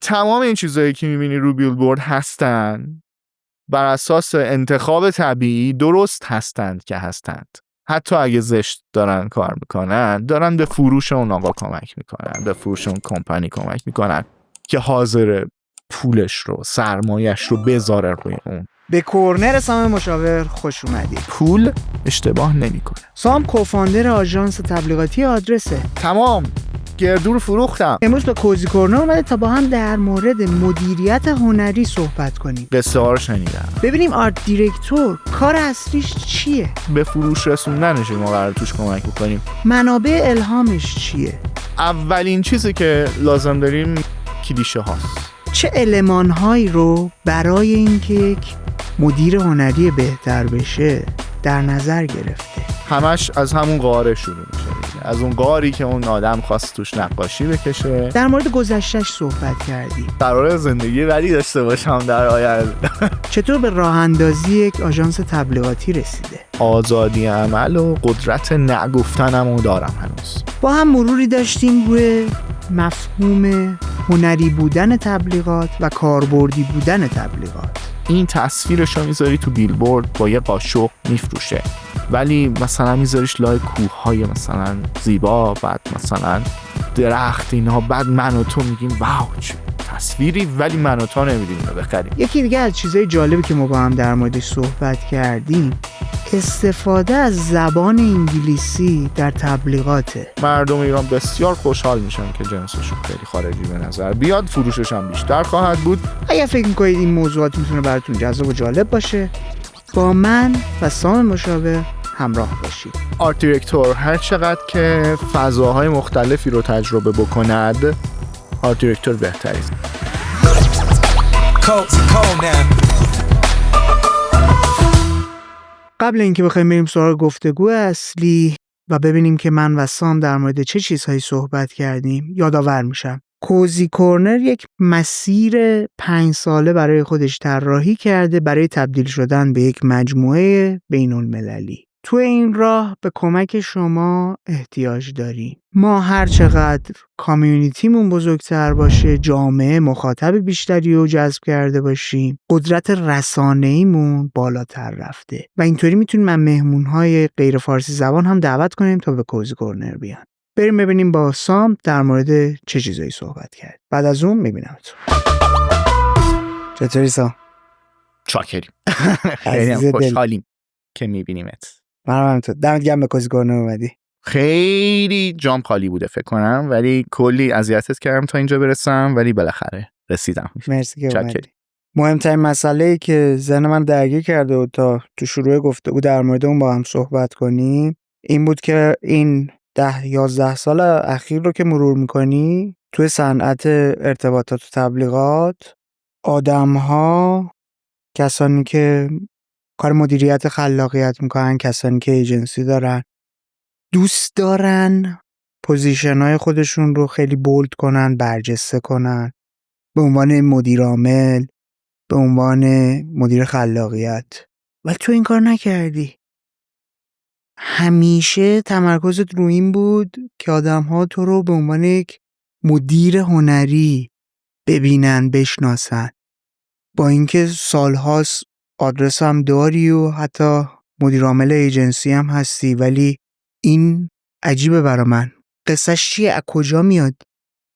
تمام این چیزایی که میبینی رو بیلبورد هستن بر اساس انتخاب طبیعی درست هستند که هستند. حتی اگه زشت دارن کار میکنن، دارن به فروش اون آقا کمک میکنن، به فروش اون کمپانی کمک میکنن که حاضر پولش رو، سرمایش رو بذاره روی اون. به کورنر سام مشاور خوش اومدید. پول اشتباه نمیکنه. سام کوفاندر آژانس تبلیغاتی آدرسه. تمام گردو رو فروختم. امروز به کوزی کورنر اومده تا با هم در مورد مدیریت هنری صحبت کنیم. قصه ها رو شنیدم. ببینیم آرت دیرکتور کار اصلیش چیه؟ به فروش رسوندنش ما قرار توش کمک بکنیم. منابع الهامش چیه؟ اولین چیزی که لازم داریم کلیشه هاست. چه المان‌هایی رو برای اینکه یک مدیر هنری بهتر بشه در نظر گرفته؟ همش از همون غاره شروع میشه، از اون غاری که اون آدم خواست توش نقاشی بکشه. در مورد گذشته‌اش صحبت کردیم. قراره زندگی ولی داشته باشم در آینده. چطور به راه اندازی یک آژانس تبلیغاتی رسیده؟ آزادی عمل و قدرت نگفتنمو دارم هنوز. با هم مروری داشتیم روی مفهوم هنری بودن تبلیغات و کاربردی بودن تبلیغات. این تصویرشو میذاری تو بیلبورد با یه قاشق میفروشه، ولی مثلا میذاریش لای کوههای مثلا زیبا، بعد مثلا درخت اینها، بعد من و تو میگیم واو چه تصویری، ولی من و تو نمیدیم اینو بخریم. یکی دیگه از چیزای جالبی که ما با هم در موردش صحبت کردیم استفاده از زبان انگلیسی در تبلیغاته. مردم ایران بسیار خوشحال میشن که جنسشون خیلی خارجی به نظر بیاد، فروشش هم بیشتر خواهد بود. اگر فکر میکنید این موضوعات میتونه براتون جذاب و جالب باشه، با من و سام مشاور همراه باشید. آرت دیرکتور هر چقدر که فضاهای مختلفی رو تجربه بکند، آرت دیرکتور بهتری است. قبل اینکه بخوایم بریم سراغ گفتگو اصلی و ببینیم که من و سام در مورد چه چیزهایی صحبت کردیم، یادآور میشم کوزی کورنر یک مسیر 5 ساله برای خودش طراحی کرده برای تبدیل شدن به یک مجموعه بین‌المللی. تو این راه به کمک شما احتیاج داریم. ما هر چقدر کامیونیتیمون بزرگتر باشه، جامعه مخاطب بیشتری رو جذب کرده باشیم، قدرت رسانه‌ایمون بالاتر رفته و اینطوری میتونیم من مهمون‌های غیر فارسی زبان هم دعوت کنیم تا به کوزی کورنر بیان. بریم ببینیم با سام در مورد چه چیزایی صحبت کرد. بعد از اون میبینمتون. چطوری سام؟ چاکریم. خیلی خوشحالیم که میبینیمت. منم همینطور. دمت گرم به کوزی کورنر اومدی. خیلی جام خالی بوده فکر کنم، ولی کلی اذیتت کردم تا اینجا برسم، ولی بالاخره رسیدم. مرسی که اومدی. مهمترین مسئله‌ای که ذهن من درگیر کرده و تا تو شروع گفتگو در مورد اون با هم صحبت کنیم این بود که این 10-11 سال اخیر رو که مرور میکنی توی صنعت ارتباطات و تبلیغات، آدم‌ها، کسانی که کار مدیریت خلاقیت میکنن، کسانی که ایجنسی دارن، دوست دارن پوزیشن‌های خودشون رو خیلی بولد کنن، برجسته کنن، به عنوان مدیر عامل، به عنوان مدیر خلاقیت. ولی تو این کار نکردی. همیشه تمرکزت رو این بود که آدم‌ها تو رو به عنوان یک مدیر هنری ببینن، بشناسن. با اینکه سال‌هاست آدرس هم داری و حتی مدیر عامل ایجنسی هم هستی، ولی این عجیبه برا من. قصهش چیه؟ از کجا میاد؟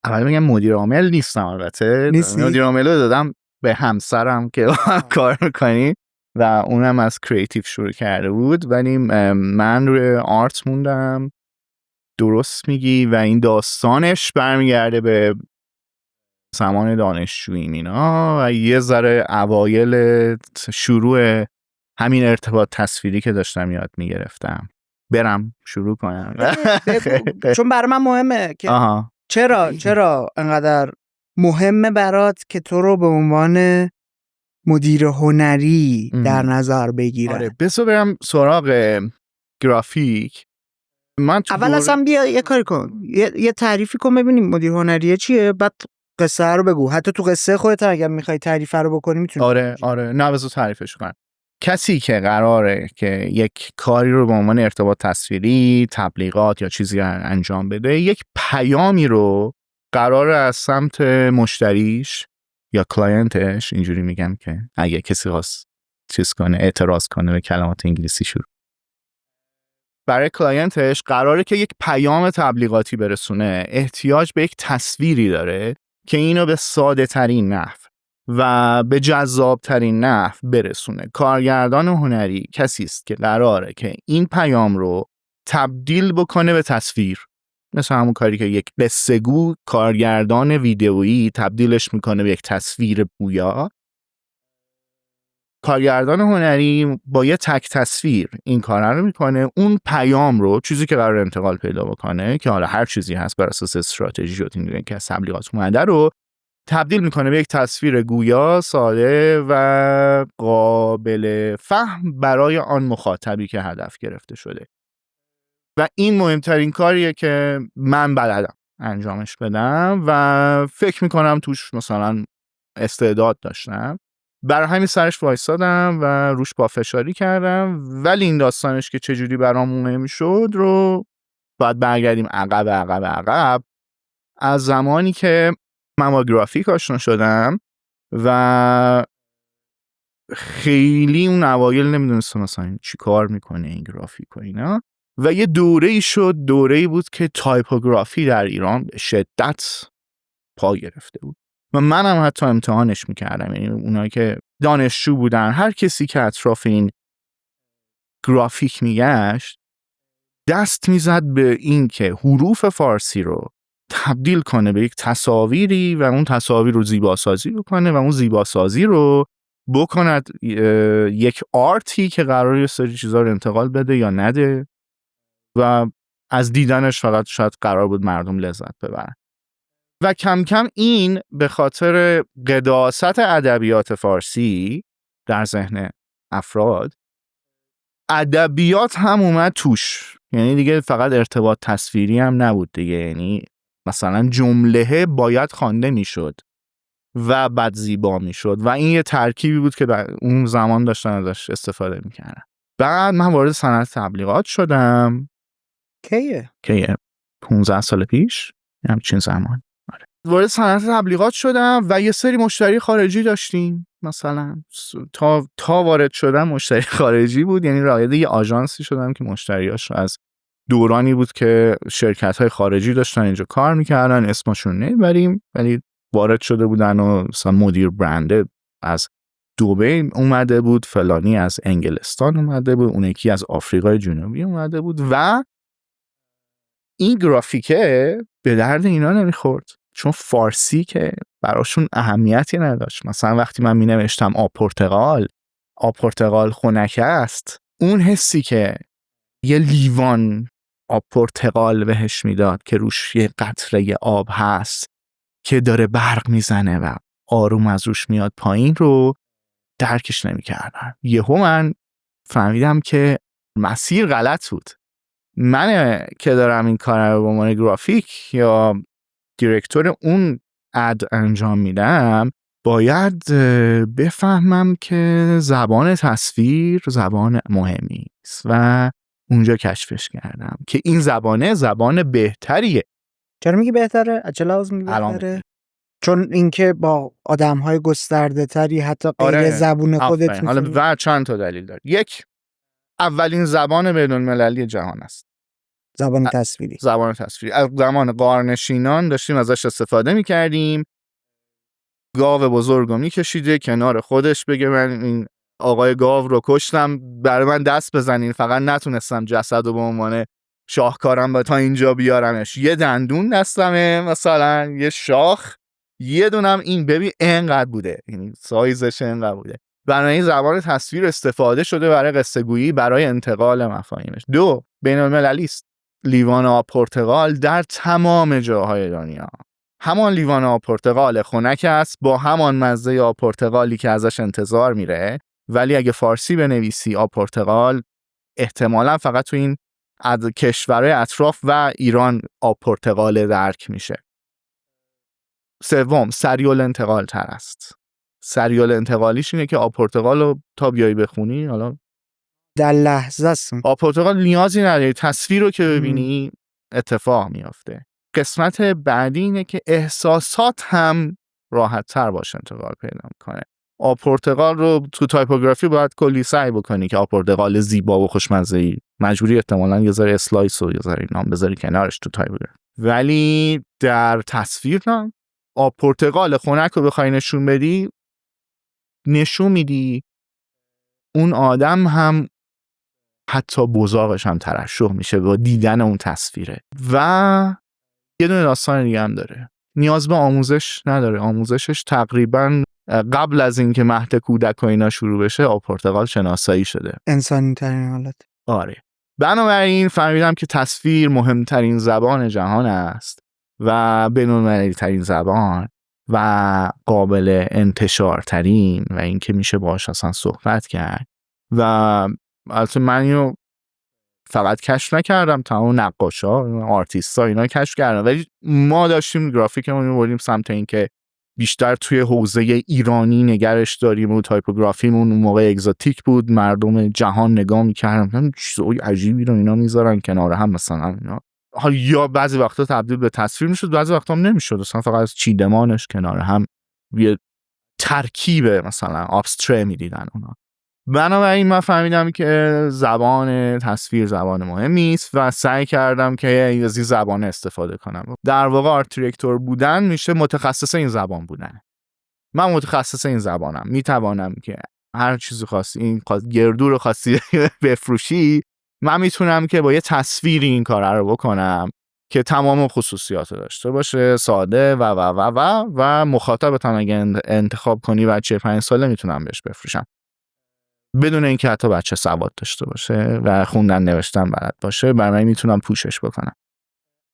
اول بگم مدیر عامل نیستم، البته مدیر عامل رو دادم به همسرم که کار میکنی و اونم از کریتیو شروع کرده بود، ولی من روی آرت موندم. درست میگی و این داستانش برمیگرده به زمان دانشجویی اینا و یه ذره اوایل شروع همین ارتباط تصویری که داشتم یاد میگرفتم. برم شروع کنم چون برای من مهمه که چرا انقدر مهمه برات که تو رو به عنوان مدیر هنری در نظر بگیرن. آره بسو برم سراغ گرافیک. من اول اصلا بیا یه کاری کن، یه تعریفی کن ببینیم مدیر هنریه چیه، بعد قصه رو بگو. حتی تو قصه خودت اگه میخوای تعریف رو بکنی میتونی. آره نه بذار تعریفش کنم. کسی که قراره که یک کاری رو به عنوان ارتباط تصویری، تبلیغات یا چیزی انجام بده، یک پیامی رو قراره از سمت مشتریش یا کلاینتش، اینجوری میگم که اگه کسی خواست چیز کنه اعتراض کنه به کلمات انگلیسی شروع، برای کلاینتش قراره که یک پیام تبلیغاتی برسونه، احتیاج به یک تصویری داره که اینو به ساده ترین نحو و به جذاب ترین نحو برسونه. کارگردان هنری کسی است که قراره که این پیام رو تبدیل بکنه به تصویر، مثل همون کاری که یک قصه‌گو کارگردان ویدئویی تبدیلش میکنه به یک تصویر پویا. کارگردان هنری با یه تک تصویر این کار رو میکنه، اون پیام رو، چیزی که قرار انتقال پیدا بکنه که حالا هر چیزی هست بر اساس استراتژی شد این که از تبلیغات اومده، رو تبدیل میکنه به یک تصویر گویا، ساده و قابل فهم برای آن مخاطبی که هدف گرفته شده. و این مهمترین کاریه که من بلدم انجامش بدم و فکر میکنم توش مثلا استعداد داشتم، برای همین سرش وایسادم و روش پافشاری کردم. ولی این داستانش که چجوری برام مهم شد رو باید برگردیم عقب از زمانی که من با گرافیک آشنا شدم و خیلی اون اوایل نمیدونستم مثلا چی کار میکنه این گرافیک و اینا، و یه دوره‌ای بود که تایپوگرافی در ایران به شدت پا گرفته بود و منم حتی امتحانش میکردم. یعنی اونایی که دانشجو بودن، هر کسی که اطراف این گرافیک میگشت دست میزد به این که حروف فارسی رو تبدیل کنه به یک تصاویری و اون تصاویر رو زیباسازی بکنه و اون زیباسازی رو بکند یک آرتی که قراره یه سری چیزا رو انتقال بده یا نده و از دیدنش فقط شاید قرار بود مردم لذت ببرن. و کم کم این به خاطر قداست ادبیات فارسی در ذهن افراد، ادبیات هم اومد توش. یعنی دیگه فقط ارتباط تصویری هم نبود دیگه، یعنی مثلا جمله باید خوانده میشد و بعد زیبا میشد و این یه ترکیبی بود که در اون زمان داشتن ازش استفاده میکردن. بعد من وارد صنعت تبلیغات شدم. کیه 15 سال پیش همچین زمان. وارد صنعت تبلیغات شدم و یه سری مشتری خارجی داشتیم. مثلا تا وارد شدم مشتری خارجی بود، یعنی رائد یه آژانسی شدم که مشتریاش از دورانی بود که شرکت‌های خارجی داشتن اینجا کار میکردن، اسمشون نمیبریم، ولی وارد شده بودن و مثلا مدیر برنده از دبی اومده بود، فلانی از انگلستان اومده بود، اون یکی از آفریقای جنوبی اومده بود و این گرافیکه به درد اینا نمیخورد، چون فارسی که براشون اهمیتی نداشت. مثلا وقتی من مینوشتم آب پرتقال خنک است، اون حسی که یه لیوان آب پرتقال بهش میداد که روش یه قطره آب هست که داره برق میزنه و آروم از روش میاد پایین رو درکش نمی‌کردم. یهو من فهمیدم که مسیر غلط بود. من که دارم این کار رو به عنوان گرافیک یا دیرکتور اون اد انجام میدم، باید بفهمم که زبان تصویر زبان مهمی است و اونجا کشفش کردم که این زبان بهتریه. چرا میگی بهتره؟ چه لحاظ میگی بهتره؟ چون اینکه با آدم‌های گسترده تری حتی غیر زبون خودت میتونی. حالا و چند تا دلیل داره. یک، اولین زبان بین‌المللی جهان است. زبان تصویری. از زمان غارنشینان داشتیم ازش استفاده میکردیم. گاو بزرگو میکشیده کنار خودش بگه من این آقای گاو رو کشتم، برای من دست بزنین، فقط نتونستم جسد رو به عنوان شاهکارم با تا اینجا بیارمش. یه دندون دستمه، مثلا یه شاخ، یه دونم این، ببین اینقدر بوده، یعنی سایزش اینقدر بوده. برای این زبان تصویر استفاده شده برای قصه گویی، برای انتقال مفاهیمش. دو، بین‌المللی است. لیوان آب پرتقال در تمام جاهای دنیا همان لیوان آب پرتقال خنک است، با همان مزه آب پرتقالی که ازش انتظار میره، ولی اگه فارسی بنویسی آب پرتقال، احتمالاً فقط تو این کشورهای اطراف و ایران آب پرتقال درک میشه. سوم، سریال انتقال تر است. سریال انتقالیش اینه که آب پرتقال رو تا بیایی بخونی، حالا در لحظه است. آب پرتقال نیازی نداری، تصویر رو که ببینی اتفاق میافته. قسمت بعدی اینه که احساسات هم راحت تر باشه انتقال پیدا میکنه. آب پرتقال رو تو تایپوگرافی باید کلی سعی بکنی که آب پرتقال زیبا و خوشمزه‌ای، مجبوری احتمالاً یه ذره اسلایس و یه ذره نام بذاری کنارش تو تایپوگرافی. ولی در تصویر هم آب پرتقال خنک رو بخوای نشون بدی، نشون میدی اون آدم هم حتی بزاقش هم ترشح میشه با دیدن اون تصویره. و یه دونه داستان دیگه هم داره، نیاز به آموزش نداره. آموزشش تقریباً قبل از اینکه مهد کودک و اینا شروع بشه آب پرتقال شناسایی شده، انسانی ترین حالت. آره. بنابراین فهمیدم که تصویر مهمترین زبان جهان است و بین‌المللی ترین زبان و قابل انتشار ترین و اینکه میشه باهاش اصلا صحبت کرد. و البته من اینو فقط کشف نکردم، تمام نقاشا، آرتیستا اینا کشف کردن، ولی ما داشتیم گرافیکمون رو بردیم سمت این که بیشتر توی حوزه ایرانی نگرش داریم و تایپوگرافیمون اون موقع اگزاتیک بود، مردم جهان نگاه می‌کردن چیزای عجیبی رو اینا میذارن کنار هم مثلا اینا. حالا یا بعضی وقتا تبدیل به تصویر میشد، بعضی وقتا هم نمیشد، اصلا فقط از چیدمانش کنار هم یه ترکیب مثلا ابستره میدیدن اونا. بنابراین من فهمیدم که زبان تصویر زبان مهمی است و سعی کردم که از این زبان استفاده کنم. در واقع آرت دیرکتور بودن میشه متخصص این زبان بودن. من متخصص این زبانم، میتوانم که هر چیزی خواستی، این گردو رو خواستی بفروشی، من میتونم که با یه تصویری این کار رو بکنم که تمام خصوصیات داشته باشه، ساده و مخاطبت هم اگه انتخاب کنی بچه 5 ساله میتونم بهش بفروشم بدون اینکه حتی بچه سواد داشته باشه و خوندن نوشتن بلد باشه. برای میتونم پوشش بکنم.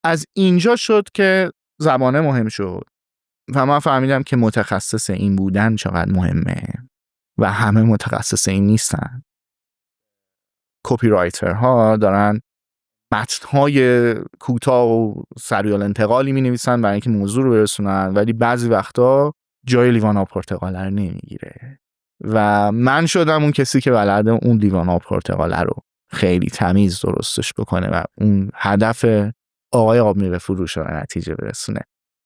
از اینجا شد که زبانه مهم شد و من فهمیدم که متخصص این بودن چقدر مهمه و همه متخصص این نیستن. کپی رایترها دارن متن‌های کوتاه و سریع الانتقالی می‌نویسن برای اینکه موضوع رو برسونن، ولی بعضی وقتا جای لیوان آب پرتقال رو نمیگیره و من شدم اون کسی که بلده اون لیوان آب پرتقال رو خیلی تمیز درستش بکنه و اون هدف آقای آب میوه فروش رو نتیجه برسونه.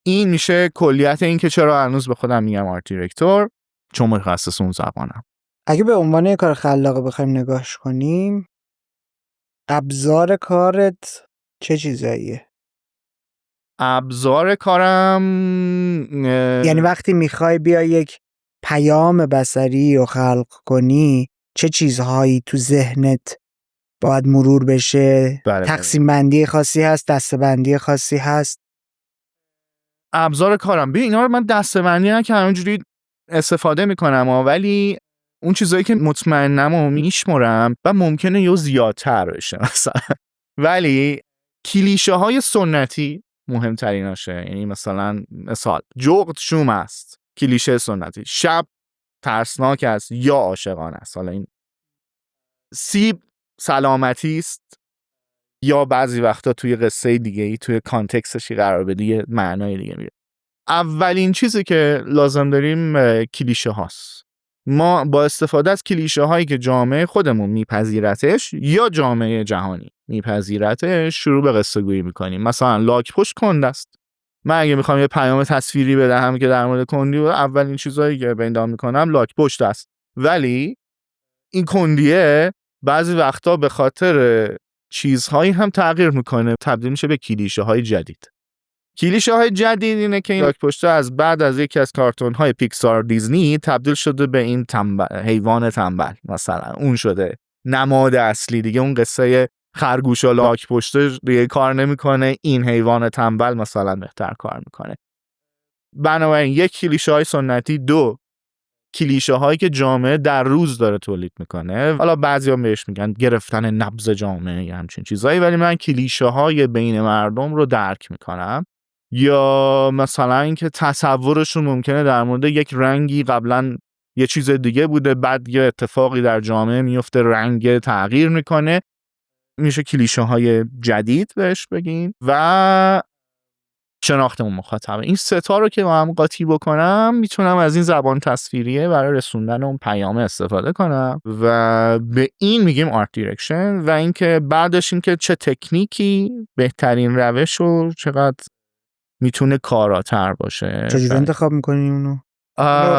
این میشه کلیت این که چرا هنوز به خودم میگم آرت دیرکتور، چون متخصص اون زبانم. اگه به عنوان یک کار خلاقه بخوایم نگاهش کنیم، ابزار کارت چه چیزاییه؟ ابزار کارم یعنی وقتی میخوای بیا یک پیام بصری رو خلق کنی، چه چیزهایی تو ذهنت باید مرور بشه؟ تقسیم بندی خاصی هست، دسته بندی خاصی هست؟ ابزار کارم ببین اینا رو من دسته بندی نکردم، همینجوری استفاده میکنم ولی اون چیزایی که مطمئنم و میشمرم و ممکنه یه زیادتر بشه مثلا، ولی کلیشه های سنتی مهمتریناشه. یعنی مثلا جغد شوم است، کلیشه سنتی. شب ترسناک است یا عاشقانه است. حالا این سیب سلامتی است یا بعضی وقتا توی قصه دیگه ای توی کانتکستشی قرار بده یه معنای دیگه میده. اولین چیزی که لازم داریم کلیشه هاست. ما با استفاده از کلیشه هایی که جامعه خودمون میپذیرتش یا جامعه جهانی میپذیرتش شروع به قصه گویی میکنیم. مثلا لاک پشت کند است. من اگه میخوام یه پیام تصویری بدهم که در مورد کندی، اولین چیزایی که پیدا میکنم لاک پشت است. ولی این کندیه بعضی وقتا به خاطر چیزهایی هم تغییر میکنه، تبدیل میشه به کلیشه های جدید. کلیشه های جدید اینه که این لاک پشته از بعد از یکی از کارتون های پیکسار دیزنی تبدیل شده به این حیوان تنبل، مثلا اون شده نماد اصلی دیگه. اون قصه خرگوش و لاک پشته دیگه کار نمیکنه، این حیوان تنبل مثلا بهتر کار میکنه. بنابراین یک کلیشه های سنتی، دو کلیشه هایی که جامعه در روز داره تولید میکنه. حالا بعضیا بهش میگن گرفتن نبض جامعه یا همچین چیزایی، ولی من کلیشه های بین مردم رو درک میکنم. یا مثلا اینکه تصورشون ممکنه در مورد یک رنگی قبلا یه چیز دیگه بوده، بعد یه اتفاقی در جامعه میفته رنگ تغییر میکنه، میشه کلیشه های جدید بهش بگیم. و شناختمون مخاطبه. این سه تا رو که با هم قاطی بکنم میتونم از این زبان تصویریه برای رسوندن اون پیام استفاده کنم و به این میگیم آرت دیرکشن. و اینکه بعدش این که چه تکنیکی بهترین روش و چقدر میتونه کاراتر باشه. چجوری انتخاب میکنی اونو؟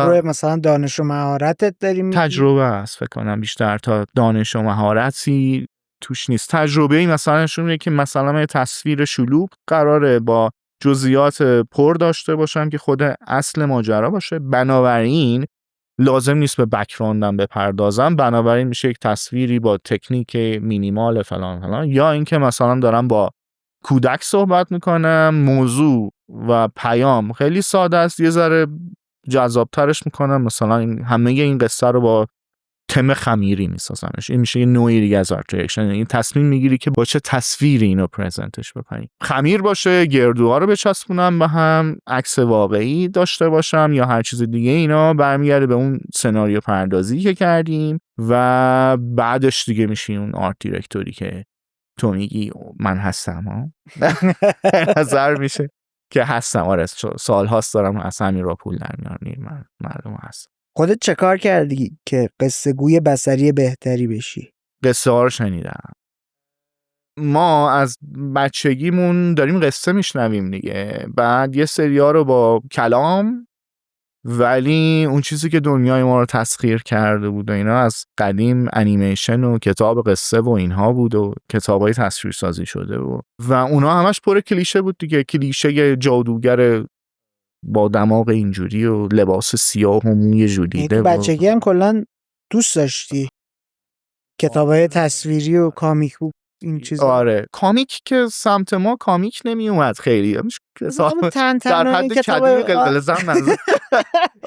روی مثلا دانش و مهارتت داری تجربه است فکر کنم بیشتر تا دانش و مهارتی توش نیست. تجربه‌ای مثلا شونه که مثلا یه تصویر شلوغ قراره با جزئیات پر داشته باشم که خود اصل ماجرا باشه، بنابراین لازم نیست به بک‌گراندم بپردازم، بنابراین میشه یک تصویری با تکنیک مینیمال فلان فلان. یا اینکه مثلا دارم با کودک صحبت میکنم، موضوع و پیام خیلی ساده است، یه ذره جذابترش میکنم، مثلا همه این قصه رو با تم خمیری میسازمش. این میشه یه نوعی دیگه از آرت ریاکشن. این تصمیم میگیری که با چه تصویری اینو پرزنتش بکنی. خمیر باشه، گردوها رو بچسبونم به هم، عکس واقعی داشته باشم یا هر چیز دیگه. اینا برمیگرده به اون سناریو پردازی که کردیم و بعدش دیگه میشه اون آرت دیرکتوری که تو میگی من هستم ها. نظر میشه که هستم. آره سال هاست دارم از همین را پول در میارم. من معلوم هست. خودت چه کار کردی که قصه گوی بصری بهتری بشی؟ قصه ها رو شنیدم. ما از بچگیمون داریم قصه میشنویم دیگه، بعد یه سریا رو با کلام، ولی اون چیزی که دنیای ما رو تسخیر کرده بود و اینا از قدیم انیمیشن و کتاب قصه و اینها بود و کتابای تصویر سازی شده و اونا همش پر کلیشه بود دیگه. کلیشه جادوگر با دماغ اینجوری و لباس سیاه و موی ژولیده. بچگی هم کلا دوست داشتی کتابای تصویری و کامیک بوک این چیزا؟ آره کامیک که سمت ما کامیک نمی اومد خیلی. در حد کدوی قلقل زن نزد.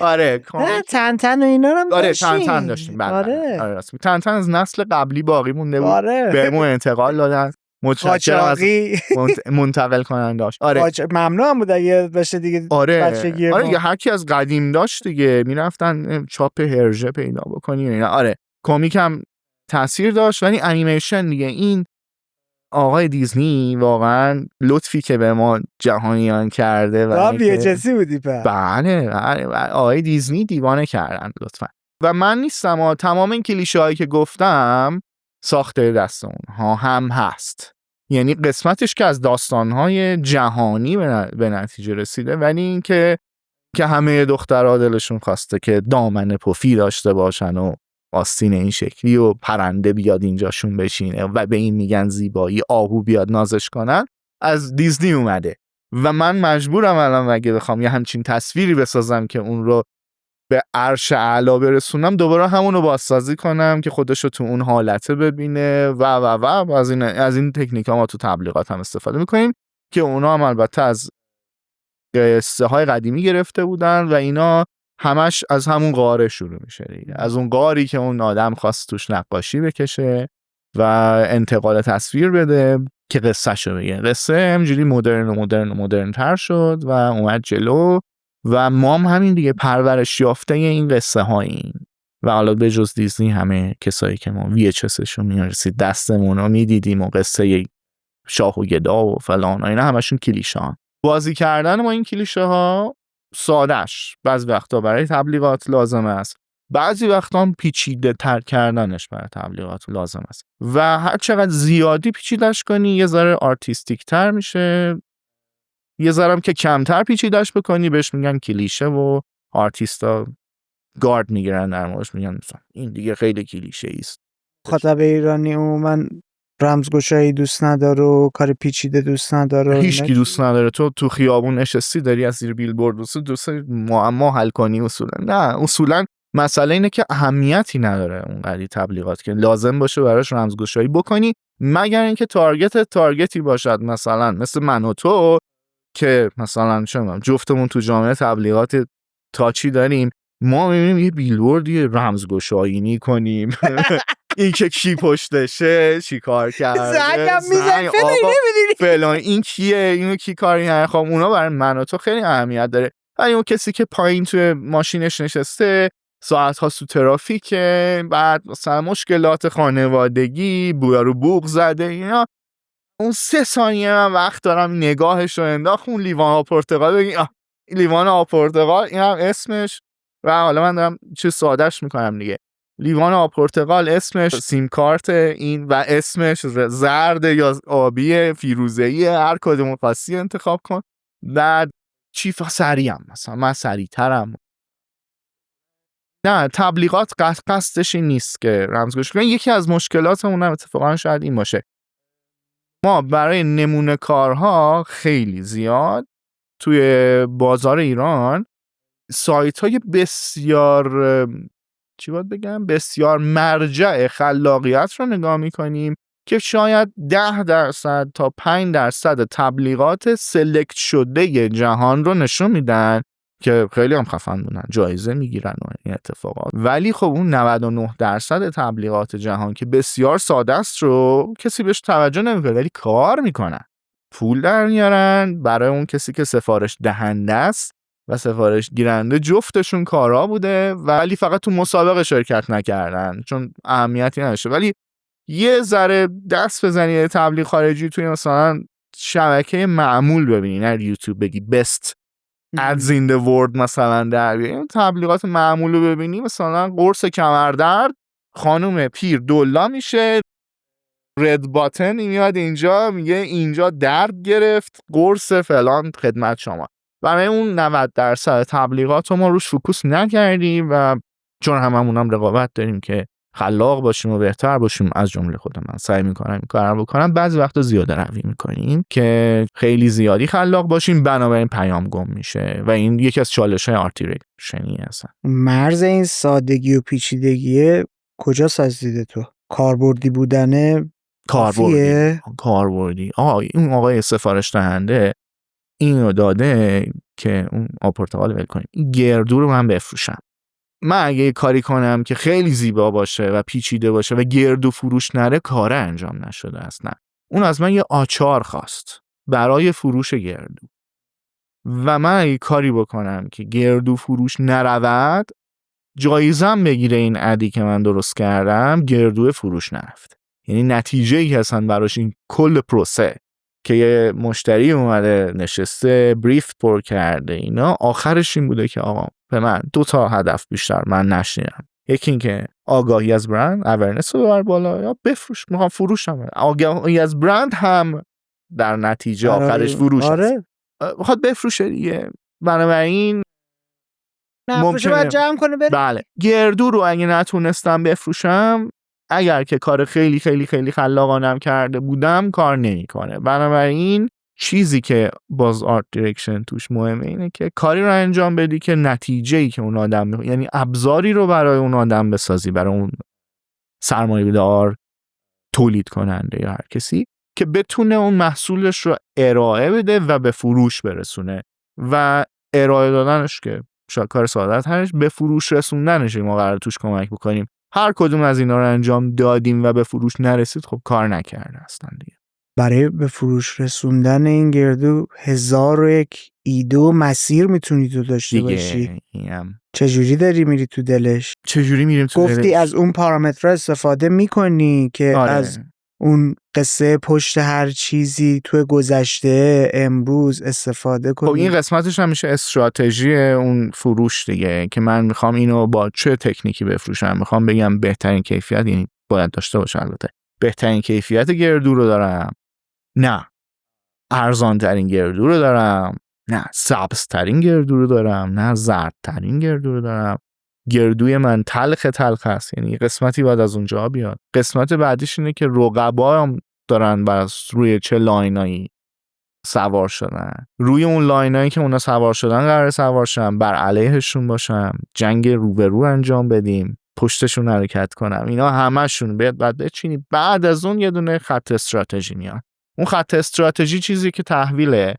آره تنتن و اینا رو داشتیم. آره تنتن داشتیم. آره تنتن از نسل قبلی باقی مونده بود. بهمون انتقال دادن. متشکرم از منتقل کننداش. آره ممنون بود اگه بشه دیگه. آره هر کی از قدیم داشت دیگه میرفتن چاپ هرژه پیدا بکنی اینا. آره کامیک هم تاثیر داشت، ولی انیمیشن دیگه این آقای دیزنی واقعا لطفی که به ما جهانیان کرده و بی‌جنسی بودی بله آقای دیزنی دیوانه کردن لطفا. و من نیستم تمام این کلیشه هایی که گفتم ساخته دست اونها هم هست، یعنی قسمتش که از داستانهای جهانی به نتیجه رسیده، ولی این که همه دخترها دلشون خواسته که دامن پفی داشته باشن و آستین این شکلی و پرنده بیاد اینجاشون بشینه و به این میگن زیبایی، آهو بیاد نازش کنن، از دیزنی اومده. و من مجبورم الان اگه بخوام یه همچین تصویری بسازم که اون رو به عرش اعلا برسونم، دوباره همون رو بازسازی کنم که خودشو تو اون حالته ببینه و از این تکنیک ها ما تو تبلیغات هم استفاده میکنیم که اونا هم البته از قصه های قدیمی گرفته بودن و اینا همش از همون غاره شروع میشه دیگه، از اون غاری که اون آدم خواست توش نقاشی بکشه و انتقال تصویر بده که قصه شو بگه. قصه همجوری مدرن تر شد و اومد جلو و ما هم همین دیگه پرورش یافته این قصه هاییم. و حالا به جز دیزنی همه کسایی که ما VHSش رو میارسید دستمون رو میدیدیم و قصه شاه و گدا و فلان اینا همشون کلیشه ها. بازی کردن ما این کلیشه ها سادهش بعضی وقتا برای تبلیغات لازم است، بعضی وقتا هم پیچیده تر کردنش برای تبلیغات لازم است و هر چقدر زیادی پیچیدش کنی یه ذره آرتیستیک تر میشه، یه ذره هم که کمتر پیچیدش بکنی بهش میگن کلیشه و آرتیستا گارد میگیرن در موردش، میگن مثلا این دیگه خیلی کلیشه است. خاطب ایرانی عموما رمزگشایی دوست نداره و کار پیچیده دوست نداره، هیچکی دوست نداره. تو خیابون نشستی داری از زیر بیلبورد دوست معما حل کنی اصولا نه، اصولا مسئله اینه که اهمیتی نداره اونقدر تبلیغات که لازم باشه براش رمزگشایی بکنی، مگر اینکه تارگتی باشد، مثلا مثل من و تو که مثلا چه جفتمون تو جامعه تبلیغات تاچی داریم، ما میبینیم یه بیلبوردی رمزگشایی کنیم این که کی پشتشه چی کار کرده زنگم میزن فلان این کیه اینو کی کاری کرده. خب اونا برای من و تو خیلی اهمیت داره. ولی اون کسی که پایین توی ماشینش نشسته ساعت ها تو ترافیکه، بعد مثلا مشکلات خانوادگی، بویا رو بوق زده، اینا اون 3 ثانیه من وقت دارم نگاهش رو انداخت اون لیوان آب پرتقال بگی لیوان آب پرتقال این هم اسمش، و حالا من دارم چه سادهش میکنم دیگه، لیوان آب پرتقال اسمش سیم کارت این و اسمش زرد یا آبی فیروزه‌ای، هر کدوم خاصی انتخاب کن بعد چیفا سریعم، مثلا من سریعترم. نه تبلیغات قصدش این نیست که رمزگشایی کنن. یکی از مشکلاتمون هم اتفاقا شاید این باشه، ما برای نمونه کارها خیلی زیاد توی بازار ایران سایت های بسیار چی باید بگم بسیار مرجع خلاقیت رو نگاه میکنیم که شاید 10% تا 5% تبلیغات سلکت شده جهان رو نشون میدن که خیلی هم خفن بودن، جایزه میگیرن و این اتفاقات، ولی خب اون 99% تبلیغات جهان که بسیار ساده است رو کسی بهش توجه نمیکنه، ولی کار میکنن، پول در میارن برای اون کسی که سفارش دهنده است و سفارش گیرنده، جفتشون کارا بوده ولی فقط تو مسابقه شرکت نکردن چون اهمیتی نداشته. ولی یه ذره دست بزنی تبلیغ خارجی توی مثلا شبکه معمول ببینی، نه یوتیوب بگی best ads in the world مثلا در بیاری، تبلیغات معمول رو ببینی، مثلا قرص کمردرد خانم پیر دلا میشه، رد باتن میاد اینجا میگه اینجا درد گرفت قرص فلان خدمت شما. برای اون 90% تبلیغات رو ما روش فوکوس نکردیم و چون هممون رقابت داریم که خلاق باشیم و بهتر باشیم، از جمله خود من سعی میکنم این کارو بکنم، بعضی وقتا زیاده روی میکنیم که خیلی زیادی خلاق باشیم، بنابراین پیام گم میشه و این یکی از چالش‌های آرتیریکشنی هستن. مرز این سادگی و پیچیدگی کجاست از دید تو؟ کاربردی بودنه کاربردی. این آقای سفارش دهنده اینو داده که اون پرتقال ول کنیم، این گردو رو من بفروشم. من اگه کاری کنم که خیلی زیبا باشه و پیچیده باشه و گردو فروش نره، کار انجام نشده اصلا. اون از من یه آچار خواست برای فروش گردو و من اگه کاری بکنم که گردو فروش نرود، جایزم بگیره این عدی که من درست کردم، گردو فروش نرفت. یعنی نتیجه ای هستن براش این کل پروسه که یه مشتری اومده نشسته بریف پر کرده اینا، آخرش این بوده که آقا به من 2 تا هدف بیشتر من نشنیدم. یکی این که آگاهی از برند، اورنس رو ببر بالا، یا بفروش، میخوام فروشم. آگاهی از برند هم در نتیجه آخرش فروش هست. میخواد بفروشه دیگه، بنابراین ممکنه باید جمع کنه بره. بله، گردو رو اگه نتونستم بفروشم، اگر که کار خیلی خیلی خیلی خلاقانم کرده بودم، کار نمیکنه. بنابراین چیزی که باز آرت دیرکشن توش مهمه اینه که کاری رو انجام بدی که نتیجه‌ای که اون آدم یعنی ابزاری رو برای اون آدم بسازی، برای اون سرمایه‌گذار، تولید کننده یا هر کسی، که بتونه اون محصولش رو ارائه بده و به فروش برسونه. و ارائه دادنش که شاید کار ساده ترش، به فروش رسوندنش ما قرار توش کمک بکنیم. هر کدوم از اینا رو انجام دادیم و به فروش نرسید، خب کار نکرده اصلا دیگه. برای به فروش رسوندن این گردو 1001 ایده و مسیر میتونی تو داشته باشی. چجوری داری میری تو دلش؟ چجوری میریم تو گفتی دلش؟ از اون پارامترها استفاده میکنی که از اون قصه پشت هر چیزی تو گذشته امروز استفاده کنی. خب این قسمتش هم میشه استراتژی اون فروش دیگه، که من میخوام اینو با چه تکنیکی بفروشم. میخوام بگم بهترین کیفیت، یعنی باید داشته باشه البته، بهترین کیفیت گردو رو دارم، نه ارزان ترین گردو رو دارم، نه سبز ترین گردو رو دارم، نه زرد ترین گردو رو دارم. گردوی من تلخ است، یعنی قسمتی باید از اونجا بیاد. قسمت بعدیش اینه که رقبا هم دارن بر روی چه لاینایی سوار شدن، روی اون لاینایی که اونا سوار شدن قراره سوار شدن، بر علیهشون باشم، جنگ روبرو انجام بدیم، پشتشون حرکت کنم. اینا همشون بعد بچینی. بعد از اون یه دونه خط استراتژی میاد. اون خط استراتژی چیزی که تحویل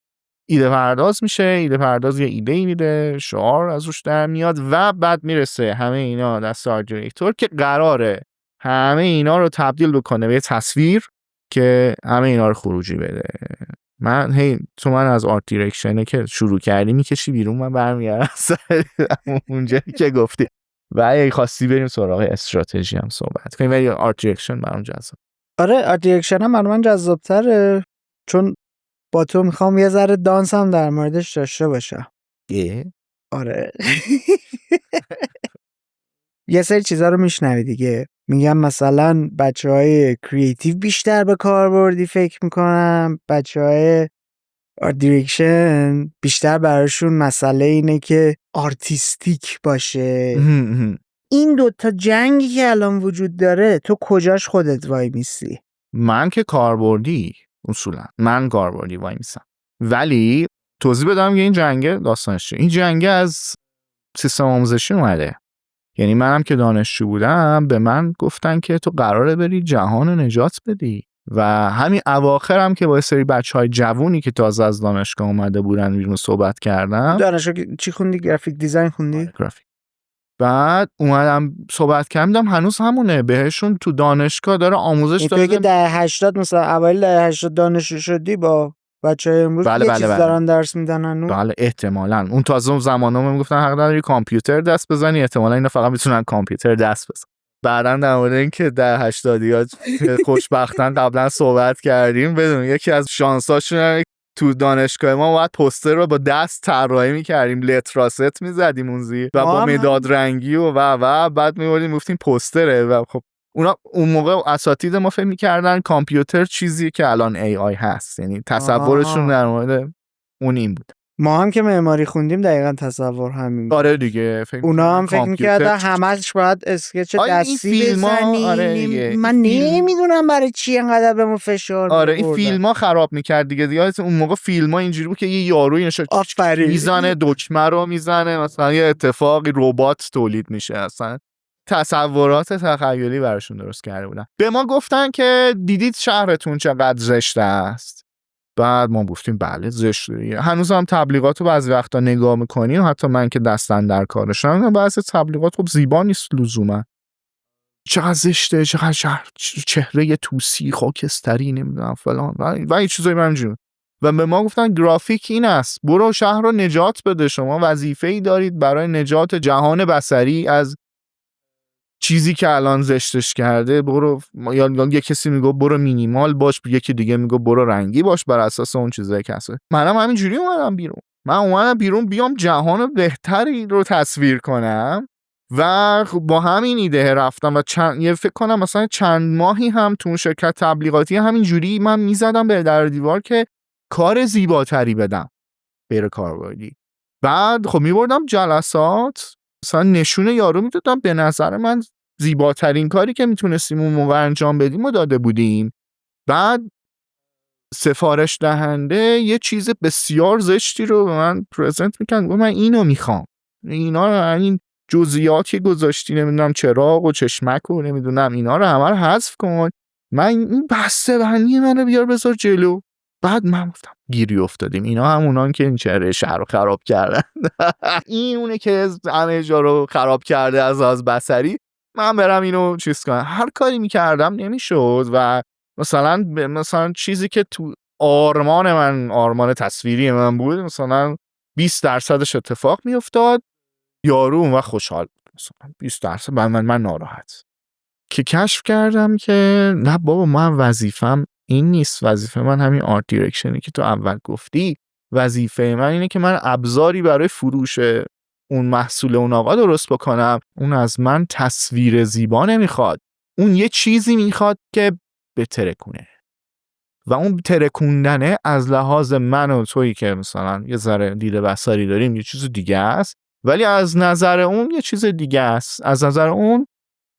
ایده پرداز میشه. ایده پرداز یه ایده میده، شعار از روش در میاد و بعد میرسه همه اینا دست آرت دیرکتور که قراره همه اینا رو تبدیل بکنه به تصویر که همه اینا رو خروجی بده. تو من از آرت دیرکشنه که شروع کردی میکشی بیرون، من برمیگردم اونجایی که گفتی. و اگه خواستی بریم سراغ استراتژی هم صحبت کنیم، ولی آرت دیرکشن برام جذاب. آره آرت دیرکشن هم برام جذاب‌تره، چون با تو میخوام یه ذره دانس هم در موردش داشته باشم. آره یه سری چیزا رو میشنوی دیگه، میگم مثلا بچهای کریتیو بیشتر به کاربردی فکر میکنن، بچهای آرت دیرکشن بیشتر براشون مسئله اینه که آرتیستیک باشه. این دوتا جنگی که الان وجود داره تو کجاش خودت وای میسی؟ من که کاربردی اصولا من کاربردی وای میسم، ولی توضیح بدم که این جنگ داستانش چیه. این جنگ از سیستم آموزشی اومده. یعنی منم که دانشجو بودم به من گفتن که تو قراره بری جهان رو نجات بدی و همین اواخرم که با سری بچهای جوونی که تازه از دانشگاه اومده بودن بیرون صحبت کردم. دانشگاه چی خوندی؟ گرافیک دیزاین خوندی؟ گرافیک. بعد اومدم صحبت کردم هنوز همونه، بهشون تو دانشگاه داره آموزش داره. که دهه 80 مثلا اوایل دهه 80 دانشجو شدی با بچهای امروز بله یه چیز دارن درس میدن هنوز. بله احتمالاً اون تازه اون زمانا میگفتن حق نداری کامپیوتر دست بزنی، احتمالاً اینا فقط میتونن کامپیوتر دست بزنن. بعدن در مورد اینکه در 80 خوشبختن قبلا صحبت کردیم، بدون یکی از شانساشون تو دانشگاه ما باید پوستر رو با دست طراحی می‌کردیم، لتراست می‌زدیم اون زیر و با مداد رنگی و بعد می‌بردیم گفتیم پوستره و خب اونا اون موقع اساتید ما فکر می‌کردن کامپیوتر چیزیه که الان AI هست، یعنی تصورشون در مورد اون این بود. ما هم که معماری خوندیم دقیقاً تصور همین بود. آره دیگه اونا هم فکر می‌کردن همش باید اسکچ دستی بزنی. آره من نمیدونم برای چی اینقدر بهمون فشار آره این فیلم‌ها خراب می‌کرد دیگه اون موقع فیلم‌ها اینجوری بود که یه یارویی نشه میزنه دکمه رو میزنه، مثلا یه اتفاقی ربات تولید میشه. اصلا تصورات تخیلی براشون درست کرده بودن. به ما گفتن که دیدید شهرتون چقدر زشت است. بعد ما گفتیم بله زشته. هنوز هم تبلیغات رو بعضی وقتا نگاه میکنیم، حتی من که دستن در کارشم بعضی تبلیغات خب زیبا نیست لزوما. چقدر زشته، چقدر چهره توسی خاکستری نمیدونم فلان و این چیزایی همینجوری. و به ما گفتن گرافیک این است، برو شهر رو نجات بده، شما وظیفه‌ای دارید برای نجات جهان بصری از چیزی که الان زشتش کرده. برو یا یه کسی میگه برو مینیمال باش، یکی دیگه میگه برو رنگی باش، بر اساس اون چیزایی که هست. منم همینجوری اومدم بیرون. من اومدم بیرون بیام جهان بهتری رو تصویر کنم و با همین ایده رفتم و فکر کنم مثلا چند ماهی هم تو شرکت تبلیغاتی همینجوری من میزدم به در دیوار که کار زیباتری بدم غیر کاربردی. بعد خب میبردم جلسات مثلا نشونه یارو میدادم، به نظر من زیباترین کاری که میتونستیم اون موقع انجام بدیم و داده بودیم. بعد سفارش دهنده یه چیز بسیار زشتی رو به من پرزنت میکنه، من اینو میخوام، اینا رو، این جزئیاتی گذاشتی نمیدونم چراغ و چشمک و نمیدونم اینا رو همه رو حذف کن، من این بسته بندی منو بیار بذار جلو. بعد من گفتم گیری افتادیم، اینا همونان که این چهره شهر رو خراب کردن. این اونه که همه جا رو خراب کرده از بصری. من برم اینو چیز کنم. هر کاری میکردم نمیشد و مثلا چیزی که تو آرمان تصویری من بود مثلا 20% اتفاق میافتاد، یارو اون وقت خوشحال بود، مثلا 20% من ناراحت. که کشف کردم که نه بابا، من وظیفم این نیست، وظیفه من همین آرت دیرکشنی که تو اول گفتی. وظیفه من اینه که من ابزاری برای فروش اون محصول اون آقا درست بکنم. اون از من تصویر زیبا نمیخواد، اون یه چیزی میخواد که بترکونه و اون ترکوندنه از لحاظ من و تویی که مثلا یه ذره دید بصری داریم یه چیز دیگه است، ولی از نظر اون یه چیز دیگه است. از نظر اون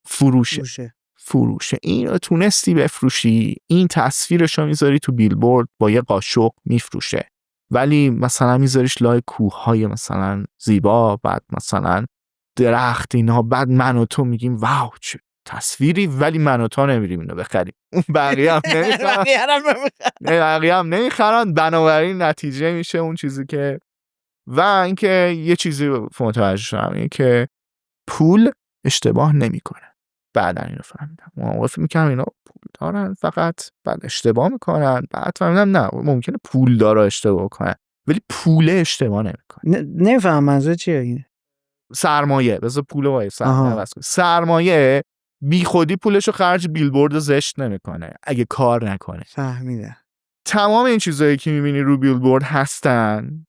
فروشه. این رو تونستی بفروشی، این تصویرشو میذاری تو بیلبورد با یه قاشق میفروشه، ولی مثلا میذاریش لای کوههای مثلا زیبا، بعد مثلا درخت اینا، بعد من و تو میگیم واو چه تصویری، ولی من و تو نمیریم اینو بخریم، اون بقیه هم نمیخرن. بنابراین نتیجه میشه اون چیزی که و اینکه یه چیزی متوجه شدم، این که پول اشتباه نمیکنه. بعدا اینو فهمیدم. موقف میکنم اینا پول دارن فقط، بعد اشتباه میکنن، بعد فهمیدم نه ممکنه پول داره اشتباه کنه ولی پول اشتباه نمیکنه. نمیفهم منظور چیه اینه؟ سرمایه، بذار پول وای سرمایه بی خودی پولشو خرج بیلبورد زشت نمیکنه اگه کار نکنه. فهمیدم. تمام این چیزایی که میبینی رو بیلبورد هستن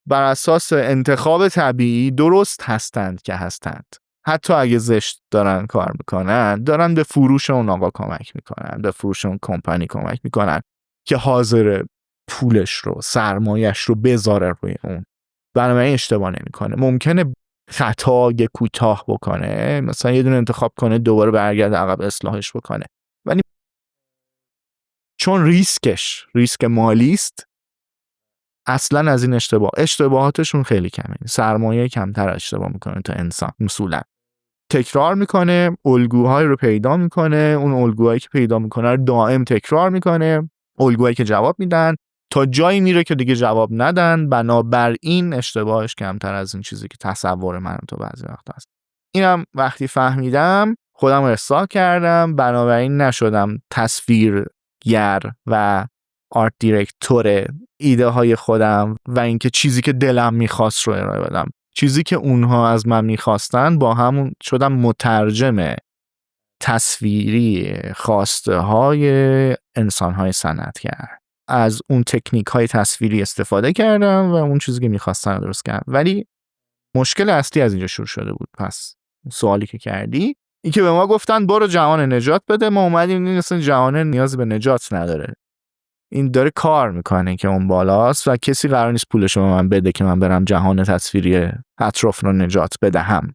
بر اساس انتخاب طبیعی درست هستند که هستند. حتی اگه زشت دارن کار میکنن، دارن به فروش اون آقا کمک میکنن، به فروش اون کمپانی کمک میکنن که حاضر پولش رو سرمایش رو بذاره روی اون، بنابراین اشتباه نمیکنه. ممکنه خطای کوتاه بکنه، مثلا یه دونه انتخاب کنه دوباره برگرده عقب اصلاحش بکنه، ولی چون ریسک مالی است اصلا از این اشتباهاتشون خیلی کمه. سرمایه کمتر اشتباه میکنه تا انسان. اصولا تکرار میکنه، الگوهای رو پیدا میکنه، اون الگوهایی که پیدا میکنه رو دائم تکرار میکنه، الگوهایی که جواب میدن تا جایی میره که دیگه جواب ندن، بنابراین اشتباهش کمتر از این چیزی که تصور من تو بعضی وقتا هست. اینم وقتی فهمیدم خودم اصلاح کردم، بنابراین نشدم تصویرگر و آرت دیرکتور ایده های خودم و اینکه چیزی که دلم میخواست رو ارائه بدم، چیزی که اونها از من میخواستن با همون شدم مترجم تصویری خواسته های انسان های صنعتگر. از اون تکنیک های تصویری استفاده کردم و اون چیزی که میخواستن رو درست کردم. ولی مشکل اصلی از اینجا شروع شده بود. پس سوالی که کردی این که به ما گفتن برو جهان نجات بده، ما اومدیم این اصلا جهان نیاز به نجات نداره، این داره کار میکنه که اون بالاست و کسی قرار نیست پولشو به من بده که من برم جهان تصویری اطراف رو نجات بدهم.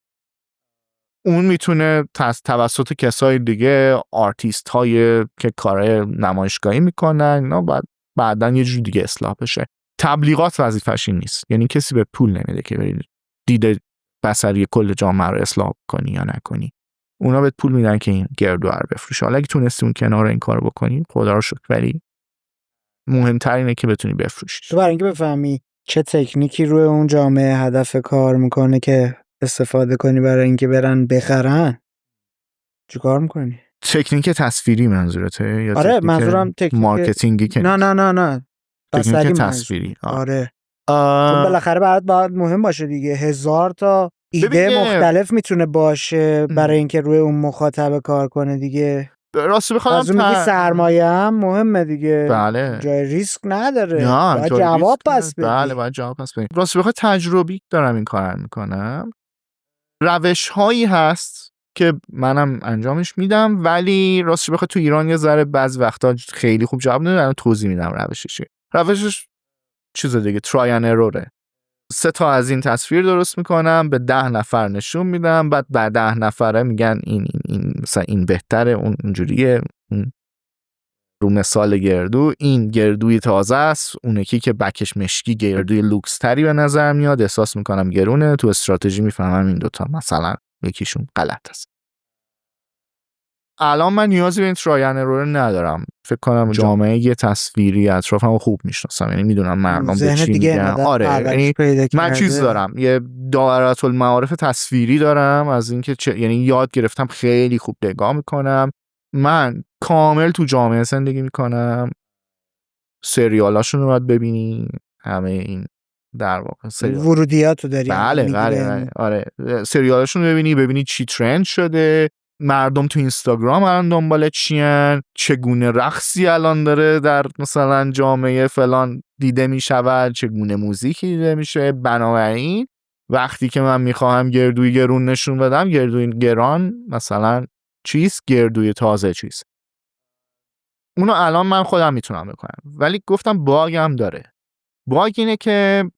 اون میتونه توسط کسای دیگه، آرتیست های که کار نمایشگاهی میکنن اینا بعداً یه جور دیگه اصلاح بشه. تبلیغات وظیفه‌ش این نیست، یعنی کسی به پول نمیده که بری دید بصری کل جامعه رو اصلاح کنی یا نکنی. اونا بهت پول میدن که این گردو رو بفروشی. حالا اگه تونستی اون کنار این کارو بکنی خدا رو شکر، ولی مهمتر اینه که بتونی بفروشی. تو برای اینکه بفهمی چه تکنیکی روی اون جامعه هدف کار میکنه که استفاده کنی برای اینکه برن بخرن، چیکار میکنی؟ تکنیک تصویری منظورته یا آره منظورم تکنیک مارکتینگی که نه تکنیک تصویری. آره چون بالاخره باید مهم باشه دیگه. 1000 تا ایده مختلف میتونه باشه برای اینکه روی اون مخاطب کار کنه دیگه. راست بخوام از اون میگی سرمایه هم مهمه دیگه. بله. جای ریسک نداره. باید جواب پس بدی. بله باید جواب پس بدی. راست بخوام تجربی دارم این کارو میکنم. روش هایی هست که منم انجامش میدم، ولی راستش بخوام تو ایران یه ذره بعضی وقتا خیلی خوب جواب نمیده. توضیح میدم روشش چیز دیگه، ترای اند اروره. 3 تا از این تصویر درست میکنم، به 10 نفر نشون میدم، بعد 10 نفره میگن این مثلا این بهتره، اون اونجوریه. رو مثال گردو، این گردوی تازه است، اون یکی که بکش مشکی گردوی لوکس تری به نظر میاد، احساس میکنم گرونه. تو استراتژی میفهمم این دوتا مثلا یکیشون غلط است. الان من نیازی به این ترای اند ارور ندارم. فکر کنم جامعه یه تصویری اطرافم خوب میشناسم، یعنی میدونم مردم به چی میگن. آره یعنی من چیز دارم، یه دائره المعارف تصویری دارم از اینکه یعنی یاد گرفتم خیلی خوب نگاه میکنم. من کامل تو جامعه زندگی میکنم. سریالاشون رو باید ببینی، همه این در واقع ورودیاتو داری. بله آره سریالاشون رو ببینی چی ترند شده، مردم تو اینستاگرام الان دنبال چیان، چگونه رقصی الان داره در مثلا جامعه فلان دیده میشود، چگونه موزیکی دیده میشه. بنابراین وقتی که من میخواهم گردوی گرون نشون بدم، گردوی گران مثلا چیز، گردوی تازه چیز، اونو الان من خودم میتونم بکنم. ولی گفتم باگ هم داره. باگ اینه که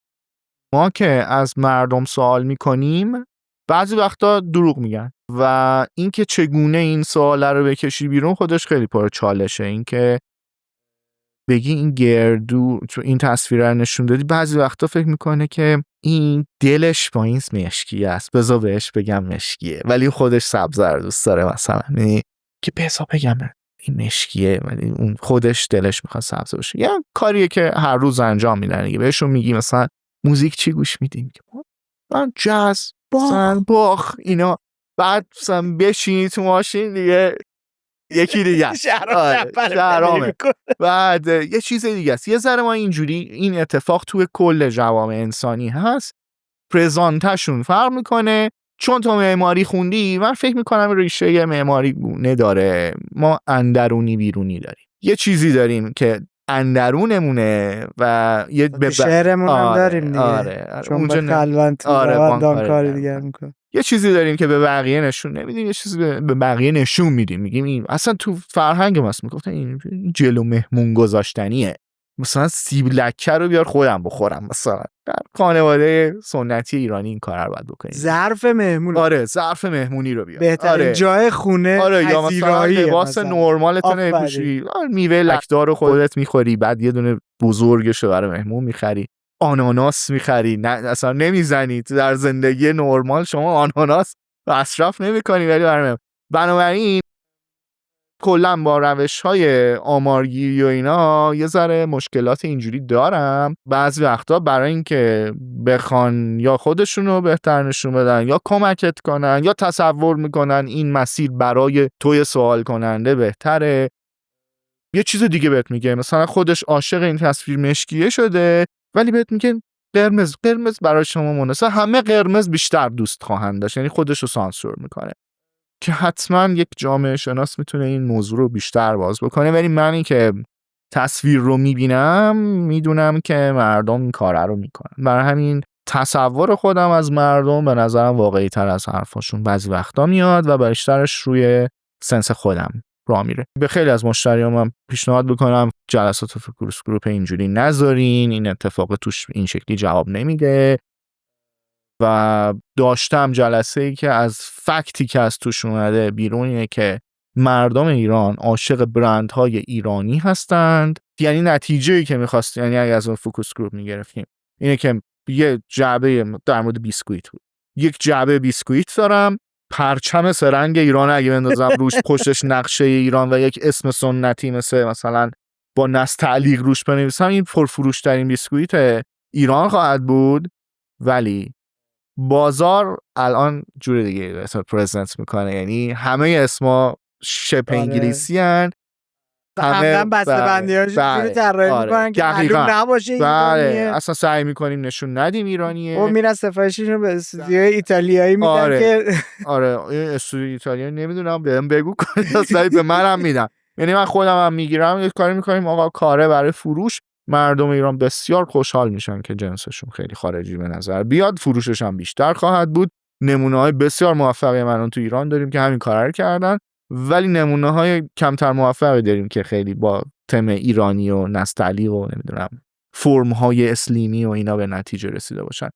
ما که از مردم سوال میکنیم بعضی وقتا دروغ میگن و اینکه چگونه این سواله رو بکشی بیرون خودش خیلی پر چالشه. اینکه بگی این گردو چون این تصویر رو نشون دادی، بعضی وقتا فکر میکنه که این دلش با این مشکیه است، بذار بهش بگم مشکیه، ولی خودش سبز رو دوست داره مثلا، که بذار بگم این مشکیه ولی اون خودش دلش میخواد سبز باشه. یه کاریه که هر روز انجام میدن دیگه. بهشون میگی مثلا موزیک چی گوش میدیم؟ من جاز، باخ اینا. بعد مثلا بشینی تو ماشین دیگه یکی دیگه شهرامه. بعد یه چیز دیگه است. یه ذره ما اینجوری این اتفاق توی کل جوامع انسانی هست. پرزانتشون فرق میکنه. چون تو معماری خوندی، من فکر میکنم ریشه معماری نداره. ما اندرونی بیرونی داریم. یه چیزی داریم که اندرونمونه و یه شهرمون هم داریم دیگه. آره. چون به خلوت کاری دیگه میکنه. یه چیزی داریم که به بقیه نشون نمیدیم، یه چیزی به بقیه نشون میدیم. میگیم این اصلا تو فرهنگ ماست، میگفتن این جلو مهمون گذاشتنیه. مثلا سیب لکه رو بیار خودم بخورم. مثلا در خانواده سنتی ایرانی این کار رو باید بکنید. ظرف مهمون، آره ظرف مهمونی رو بیار، بهترین جای خونه. آره یا مثلا لباس نرمالت نمیپوشی، میوه لکدار رو خودت میخوری، بعد یه دونه بزرگش رو برای مهمون میخری. آناناس میخری، نه اصلا نمیزنی. در زندگی نرمال شما آناناس مصرف نمیکنی ولی برای مهمون. بنابراین کلا با روش‌های آمارگیری و اینا یه ذره مشکلات اینجوری دارم. بعضی وقتا برای اینکه بخوان یا خودشونو بهتر نشون بدن یا کمکت کنن یا تصور میکنن این مسیر برای توی سوال کننده بهتره، یه چیز دیگه بهت میگه. مثلا خودش عاشق این تصویر مشکیه شده ولی بهت میگه قرمز برای شما مناسب، همه قرمز بیشتر دوست خواهند داشت، یعنی خودش رو سانسور میکنه که حتما یک جامعه شناس میتونه این موضوع رو بیشتر باز بکنه. ولی منی که تصویر رو میبینم میدونم که مردم این کاره رو میکنن. برای همین تصور خودم از مردم به نظرم واقعی تر از حرفاشون بعضی وقتا میاد و بیشترش روی سنس خودم راه میره. به خیلی از مشتریام پیشنهاد بکنم جلسات فوکوس گروپ اینجوری نذارین، این اتفاق توش این شکلی جواب نمیده. و داشتم جلسه‌ای که از فکتی که از توش اومده بیرون اینه که مردم ایران عاشق برندهای ایرانی هستند. یعنی نتیجه‌ای که می‌خواست، یعنی اگه از اون فوکوس گروپ می‌گرفتیم اینه که یه جعبه در مورد بیسکویت بود، یک جعبه بیسکویت دارم، پرچم سرنگ ایران اگه بندازم روش، پشتش نقشه ایران و یک اسم سنتی مثلا با نستعلیق روش بنویسم، این پرفروش‌ترین بیسکویت ایران خواهد بود. ولی بازار الان جور دیگه پرزنت میکنه، یعنی همه اسما شبه انگلیسی هن، همه بسته‌بندی‌هاش جوری طراحی میکنن که معلوم نباشه ایرانیه. اصلا سعی میکنیم نشون ندیم ایرانیه. و میرن سفارشی رو به استودیوی ایتالیایی میدن که آره استودیوی ایتالیایی نمیدونم بهم بگو اصلا به منم میدن. یعنی من خودم هم میگیرم یه کاری میکنیم آقا کاره برای فروش. مردم ایران بسیار خوشحال میشن که جنسشون خیلی خارجی به نظر بیاد، فروشش هم بیشتر خواهد بود. نمونه‌های بسیار موفقی من تو ایران داریم که همین کارا رو کردن، ولی نمونه‌های کمتر موفقی داریم که خیلی با تم ایرانی و نستعلیق و نمیدونم فرم‌های اسلیمی و اینا به نتیجه رسیده باشن.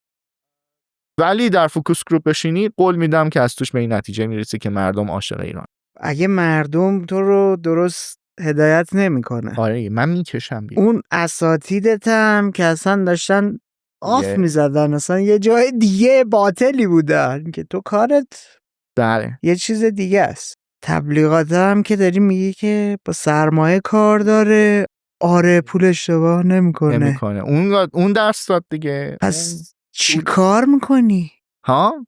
ولی در فوکوس گروپ بشینی قول میدم که از توش به این نتیجه میرسی که مردم عاشق ایران. اگه مردم تو رو درست هدایت نمیکنه، آره من میکشم بیرون. اون اساتیدت هم که اصلا داشتن آف میزدن، اصلا یه جای دیگه باطلی بودن که تو کارت بله یه چیز دیگه است. تبلیغات هم که داری میگی که با سرمایه کار داره، آره پول اشتباه نمیکنه. اون درس داد دیگه. پس چی کار میکنی؟ ها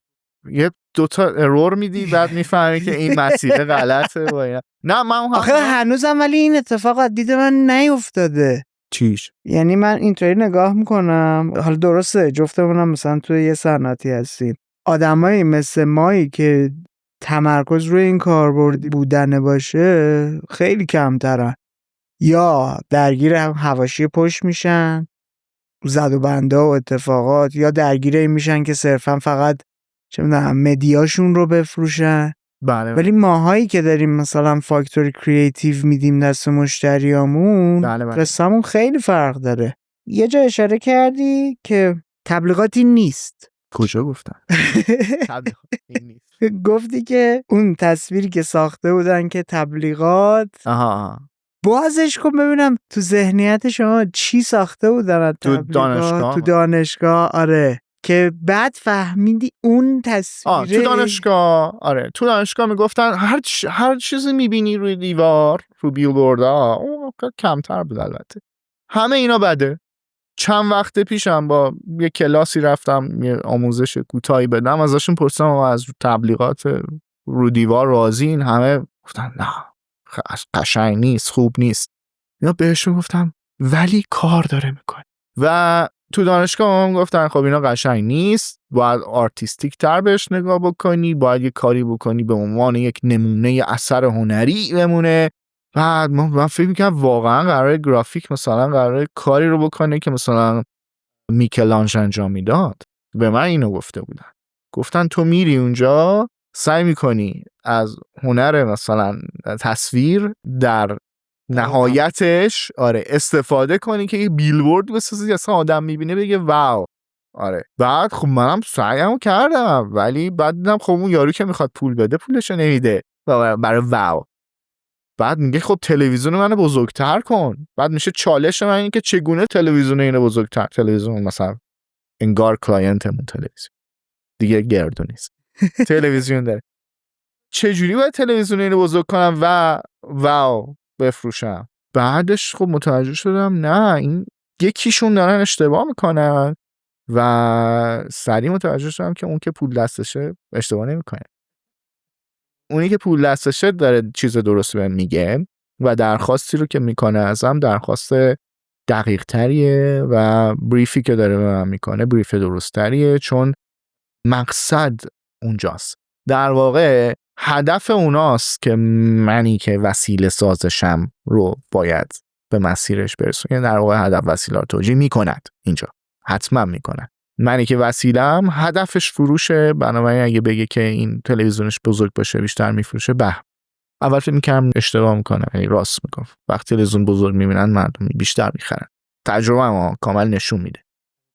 یه دوتا ارور میدی بعد میفهمی که این مسیر غلطه و اینا. نه من آخه هنوزم ولی این اتفاق دید من نیفتاده. چیش؟ یعنی من اینطوری نگاه میکنم، حالا درسته جفتمونم مثلا توی یه صنعتی هستیم، آدمایی مثل مایی که تمرکز روی این کاربردی بودن باشه خیلی کمترن، یا درگیر هم حواشی پشت میشن زد و بنده و اتفاقات، یا درگیر این میشن که صرفا فقط چه میدونم مدیاشون رو بفروشن. بله. ولی ماهایی که داریم مثلا فاکتوری کریتیو میدیم دست مشتریامون، قصه‌مون خیلی فرق داره. یه جا اشاره کردی که تبلیغاتی نیست. کجا گفتم؟ تبلیغاتی نیست. گفتی که اون تصویری که ساخته بودن که تبلیغات. آها. بازش کن ببینم تو ذهنیت شما چی ساخته بودن تو دانشگاه. آره که بعد فهمیدی اون تصویره. تو دانشگاه. آره تو دانشگاه میگفتن هر چیزی میبینی روی دیوار رو بیلبوردها اون کمتر بود. البته همه اینا بده. چند وقت پیشم با یه کلاسی رفتم یه آموزش کوتاهی بدم، ازشون پرسیدم از تبلیغات رو دیوار راضین؟ همه گفتن نه قشنگ نیست، خوب نیست. اینا بهشون گفتم ولی کار داره میکنه. و تو دانشگاه هم گفتن خب اینا قشنگ نیست، باید آرتیستیک تر بهش نگاه بکنی، باید یه کاری بکنی به عنوان یک نمونه اثر هنری بمونه. بعد من فکر میکنم واقعا قراره گرافیک مثلا قراره کاری رو بکنه که مثلا میکلانژ انجام میداد. به من اینو گفته بودن، گفتن تو میری اونجا سعی میکنی از هنر مثلا تصویر در نهایتش استفاده کنی که یه بیلبورد بسازی اصلا آدم میبینه بگه واو. بعد خب منم سعیمو کردم ولی بعد دیدم خب اون یارو که میخواد پول بده پولشو نمیده برای واو. بعد میگه خب تلویزیون منو بزرگتر کن. بعد میشه چالش من این که چگونه تلویزیون اینو بزرگتر. تلویزیون مثلا انگار کلاینتمون تلویزیون دیگه گردو نیست تلویزیون داره، چجوری باید تلویزیون اینو بزرگ کنم و واو بفروشم؟ بعدش خب متوجه شدم نه این یکیشون دارن اشتباه میکنن و سریع متوجه شدم که اون که پول دستشه اشتباه نمیکنه. اونی که پول دستشه داره چیز درستی بهم میگه و درخواستی رو که میکنه ازم درخواست دقیق تریه و بریفی که داره به من میکنه بریف درست تریه، چون مقصد اونجاست. در واقع هدف اوناست که منی که وسیله سازشم رو باید به مسیرش برسونه. در واقع هدف وسیله رو توجیه میکند اینجا، حتما میکنه. منی که وسیله‌ام هدفش فروشه، بنابراین اگه بگه که این تلویزیونش بزرگ باشه بیشتر میفروشه اول فکر می‌کردم اشتباه میکنه، یعنی راست میگفت. وقتی تلویزیون بزرگ میبینن مردم بیشتر میخرن. تجربه ما کامل نشون میده.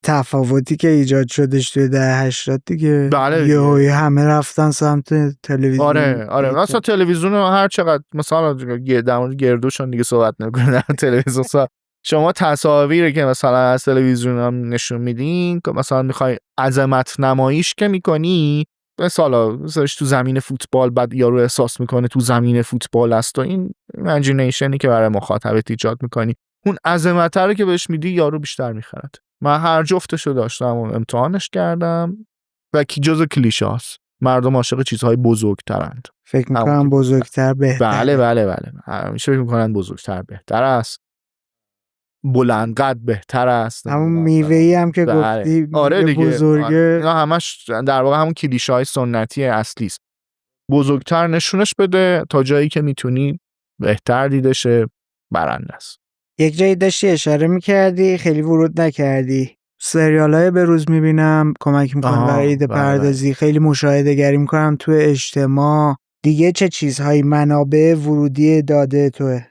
تفاوتی که ایجاد شدش توی دهه 80 دیگه. بله همه رفتن سمت تلویزیون. آره مثلا تلویزیون هر چقدر مثلا در مورد گردوشون دیگه صحبت نمی‌کنن. تلویزیون شما تصاویری که مثلا از تلویزیون هم نشون میدین که مثلا میخوای عظمت نماییش که میکنی، مثلا تو زمین فوتبال بعد یارو احساس میکنه تو زمین فوتبال است و این ایمیجینیشنی که برای مخاطبت ایجاد میکنی، اون عظمت رو که بهش میدی یارو بیشتر میخرد. من هر جفتشو داشتم و امتحانش کردم و کی جزو کلیشه هست. مردم عاشق چیزهای بزرگترند. فکر میکنم بزرگتر بهتره. بله همیشه فکر میکنن بزرگتر بهتر است، بلند قد بهتر است. همون میوه‌ای هم که گفتی بزرگه. اینا همش در واقع همون کلیشه های سنتی اصلی است. بزرگتر نشونش بده تا جایی که میتونی بهتر دیده شه، برنده است. یک جایی داشتی اشاره میکردی خیلی ورود نکردی. سریالای به روز میبینم کمک میکنه برای ایده پردازی. خیلی مشاهده گری میکنم تو اجتماع. دیگه چه چیزهایی منابع ورودی داده توه؟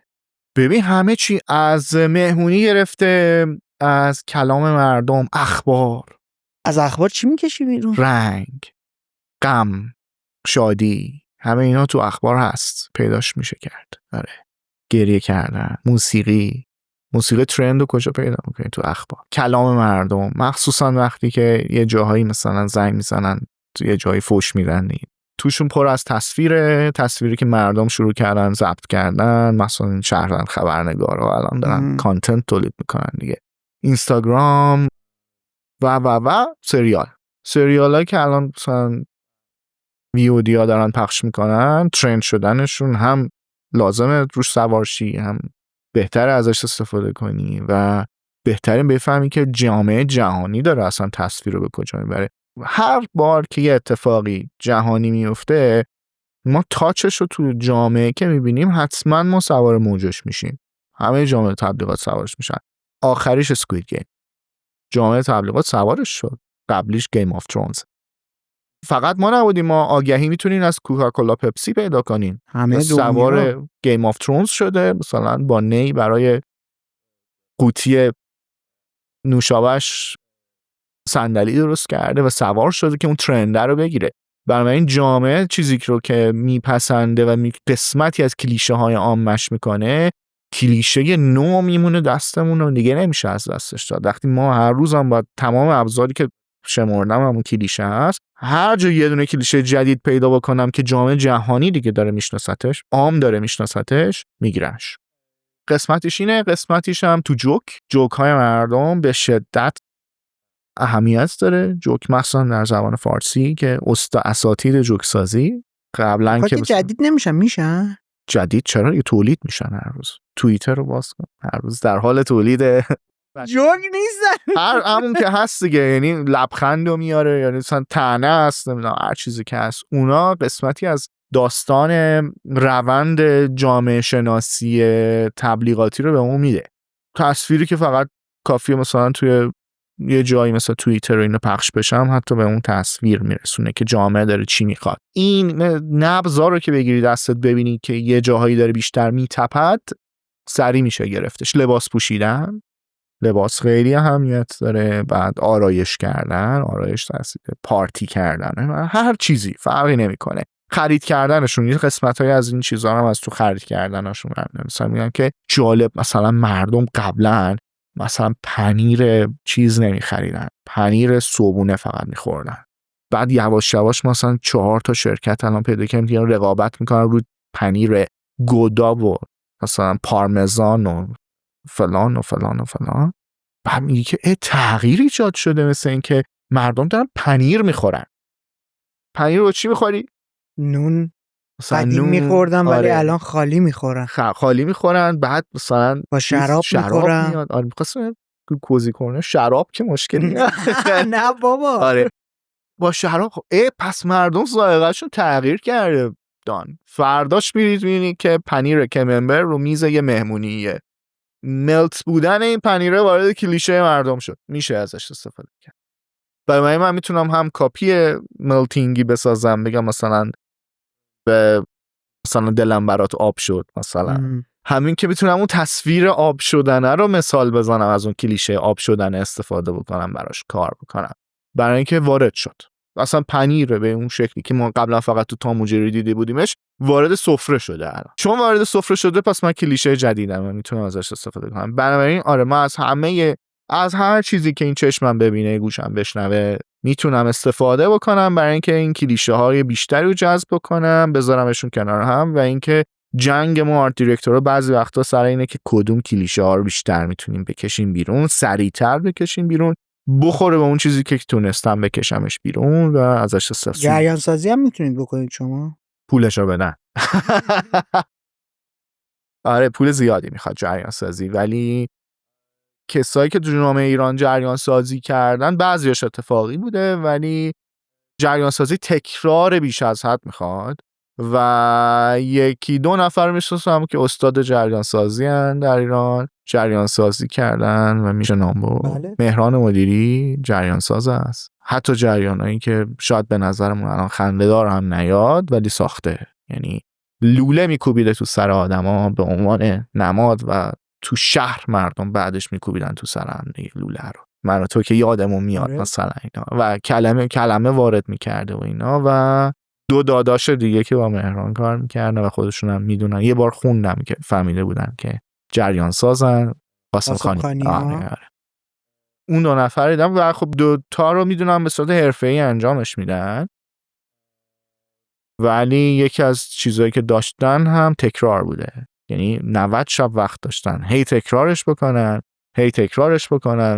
ببین همه چی، از مهمونی گرفته، از کلام مردم، اخبار. از اخبار چی میکشی بیرون؟ رنگ، غم، شادی، همه اینا تو اخبار هست، پیداش میشه کرد. آره، گریه کردن، موسیقی ترند رو کجا پیدا میکنی؟ تو اخبار. کلام مردم، مخصوصا وقتی که یه جاهایی مثلا زنگ میزنن، یه جایی فوش میدن، توشون پر از تصویری که مردم شروع کردن ضبط کردن، مثلا شهرن خبرنگارا الان دارن کانتنت تولید میکنن دیگه، اینستاگرام و سریالایی که الان مثلا ویودیا دارن پخش میکنن، ترند شدنشون هم لازمه روش سوارشی، هم بهتره ازش استفاده کنی و بهترین بفهمی که جامعه جهانی داره اصلا تصویر رو به کجا میبره. هر بار که یه اتفاقی جهانی میفته، ما تاچش رو تو جامعه که میبینیم حتما ما سوار موجش میشیم. همه جامعه تبلیغات سوارش میشن. آخریش اسکوید گیم، جامعه تبلیغات سوارش شد. قبلیش گیم آف ترونز. فقط ما نبودیم، ما آگهی میتونین از کوکاکولا پپسی پیدا کنین. همه سوار گیم آف ترونز شده، مثلا با نی برای قوطی نوشابهش صندلی درست کرده و سوار شده که اون ترند رو بگیره. بنابراین جامعه چیزی رو که میپسنده و قسمتی از کلیشه های عامش میکنه، کلیشه نو میمونه دستمون و دیگه نمیشه از دستش داد. وقتی ما هر روز هم باید تمام ابزاری که شمردم همون کلیشه هست، هر جا یه دونه کلیشه جدید پیدا بکنم که جامعه جهانی دیگه داره میشناستش، عام داره میشناستش، میگیرنش. قسمتیش اینه، قسمتیش هم تو جوک های مردم به شدت اهمیت داره. جوک مخصوصا در زبان فارسی که اساتید جوک سازی قبلا که جدید میشن جدید چرا؟ یه تولید میشن هر روز. توییتر رو باز کن، هر روز در حال تولید جوک نیستن. همون که هست دیگه، یعنی لبخند رو میاره، یعنی مثلا طعنه است، نمیدونم هر چیزی که هست، اونا قسمتی از داستان روند جامعه شناسی تبلیغاتی رو به اون میده. تصویری که فقط کافیه مثلا توی یه جایی مثلا توییتر اینو پخش بشم، حتی به اون تصویر میرسونه که جامعه داره چی میخواد. این نبضا رو که بگیری دستت ببینی که یه جاهایی داره بیشتر میتپد، سریع میشه گرفتش. لباس پوشیدن، لباس خیلی اهمیت داره. بعد آرایش کردن، آرایش تاثیر، پارتی کردن، هر چیزی فرقی نمیکنه. خرید کردنشون، یه قسمت‌های از این چیزا هم از تو خرید کردنشون هم مثلا میگن که جالب، مثلا مردم قبلا مثلا پنیر چیز نمیخریدن، پنیر صبحونه فقط میخوردن. بعد یواش یواش مثلا 4 تا شرکت الان پیدا کردن که رقابت میکنن رو پنیر گودا و مثلا پارمزان و فلان و فلان و فلان. بعد میگه که تغییر ایجاد شده، مثل این که مردم دارن پنیر میخورن. پنیر رو چی میخوری؟ نون. مثلا قدیم نون میخوردن ولی آره. الان خالی میخورن. خالی میخورن. بعد مثلا با شراب میخورن. میاد. آره میخواستم کوزی کنه شراب که مشکلی نه بابا. آره با شراب. پس مردم ذائقه‌شون تغییر کرده دان. فرداش میرید میبینی که پنیر کممبر رو میز یه مهمونیه. ملت بودن این پنیره وارد کلیشه مردم شد، میشه ازش استفاده کرد. برای من میتونم هم کاپی ملتینگی بسازم، بگم مثلا به مثلا دلم برات آب شد مثلا. همین که میتونم اون تصویر آب شدنه رو مثال بزنم، از اون کلیشه آب شدن استفاده بکنم، براش کار بکنم، برای اینکه وارد شد. اصلا پنیر به اون شکلی که ما قبلا فقط تو تام و جری دیده بودیمش وارد سفره شده. الان چون وارد سفره شده، پس من کلیشه جدیدم و میتونم ازش استفاده کنم. بنابراین آره، من از هر چیزی که این چشمم ببینه، گوشم بشنوه، میتونم استفاده بکنم برای اینکه این کلیشه های بیشتری رو جذب بکنم، بذارمشون کنار هم. و اینکه جنگ ما آرت دیرکتورها بعضی وقتا سر اینه که کدوم کلیشه ها رو بیشتر میتونیم بکشیم بیرون، سریعتر بکشیم بیرون، بخوره به اون چیزی که تونستم بکشمش بیرون و ازش استفاده. جریان سازی هم میتونید بکنید شما. پولشو بدن. آره پول زیادی میخواد جریان سازی، ولی کسایی که تو جامعه ایران جریان سازی کردن بعضیش اتفاقی بوده، ولی جریان سازی تکرار بیش از حد میخواد. و 1-2 نفر میشناسم که استاد جریان سازی هن در ایران، جریان سازی کردن و میشه نام برد. مهران مدیری جریان ساز است. حتی جریانایی که شاید به نظرمون الان خنده‌دار هم نیاد ولی ساخته، یعنی لوله میکوبیده تو سر آدما به عنوان نماد و تو شهر مردم بعدش میکوبیدن تو سر هم دیگه لوله رو. من و تو که یادمون میاد مثلا اینا، و کلمه وارد میکرده و اینا. و 2 داداش دیگه که با مهران کار میکردن و خودشون هم میدونن، یه بار خوندم که فهمیده بودن که جریان سازن، قاسم خانی. آره. اون 2 نفر دیدم و خب 2 تا رو میدونم به صورت حرفه‌ای انجامش میدن، ولی یکی از چیزایی که داشتن هم تکرار بوده. یعنی 90 شب وقت داشتن هی تکرارش بکنن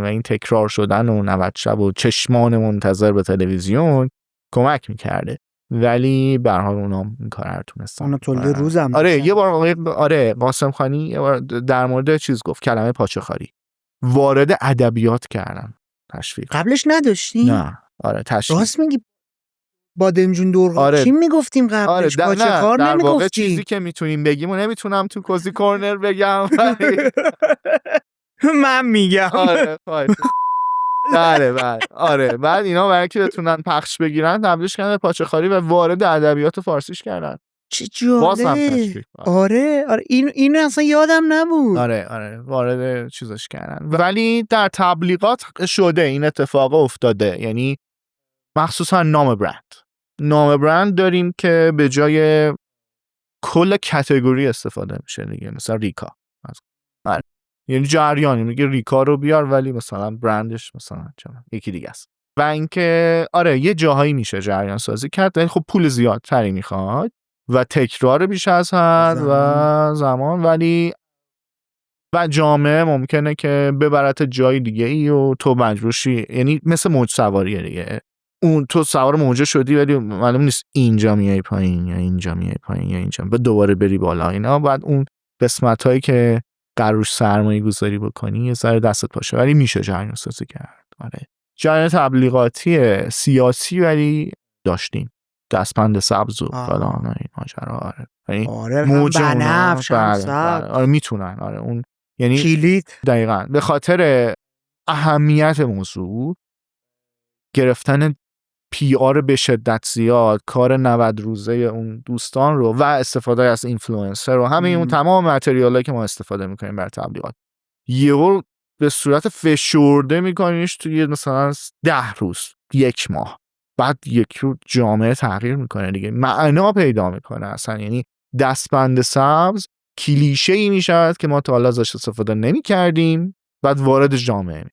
و این تکرار شدن و 90 شب و چشمان منتظر به تلویزیون کمک میکرده. ولی به هر حال اونا این کار رو تونستن. اونا تولید روزم. آره یه بار قاسم خانی یه بار در مورد چیز گفت، کلمه پاچه‌خواری، وارد ادبیات کردن، تشویق. قبلش نداشتی؟ نه آره تشویق. راست میگی. بادمجون دور چی میگفتیم قبلش؟ پاچه‌خوار نمیگفتیم. در واقع چیزی که میتونیم بگیم و نمیتونم تو کوزی کورنر بگم. من میگم. آره بعد اینا برای که بتونن پخش بگیرن تبدیلش کردن به پاچه‌خواری و وارد ادبیات فارسیش کردن. چه جالب. آره این اصلا یادم نبود. آره وارد چیزش کردن. ولی در تبلیغات شده این اتفاق افتاده، یعنی مخصوصا نام برند داریم که به جای کل کاتگوری استفاده میشه دیگه، مثلا ریکا. یعنی جریانی میگه ریکا رو بیار ولی مثلا برندش مثلا یکی دیگه است. و اینکه آره یه جاهایی میشه جریان سازی کرد، یعنی خب پول زیادتری میخواد و تکرار بیش از حد و زمان، ولی و جامعه ممکنه که ببرت جای دیگه ای و تو مجبورشی، یعنی مثل موج سواریه دیگه، اون تو سوار موجه شدی ولی معلوم نیست اینجا میای پایین یا اینجا میای پایین یا اینجا به دوباره بری بالا اینا. بعد اون قسمت هایی که قروش سرمایه گذاری بکنی یه ذره دستت پاشه، ولی میشه جریان سازی کرد. آره جریان تبلیغاتی سیاسی ولی داشتیم، دستبند سبز و فلان این ماجرا. آره موج بنفش آره میتونن. آره اون یعنی کلید دقیقاً به خاطر اهمیت موضوع گرفتن پی آر به شدت زیاد، کار 90 روزه اون دوستان رو و استفاده از اینفلوئنسر رو، همه اون تمام متریالایی که ما استفاده میکنیم برای تبلیغات، یهو به صورت فشرده میکنیش توی مثلا 10 روز، 1 ماه، بعد یک رو جامعه تغییر میکنه دیگه، معنا پیدا میکنه اصلا. یعنی دستبند سبز کلیشه‌ای میشود که ما تا حالا ازش استفاده نمیکردیم، بعد وارد جامعه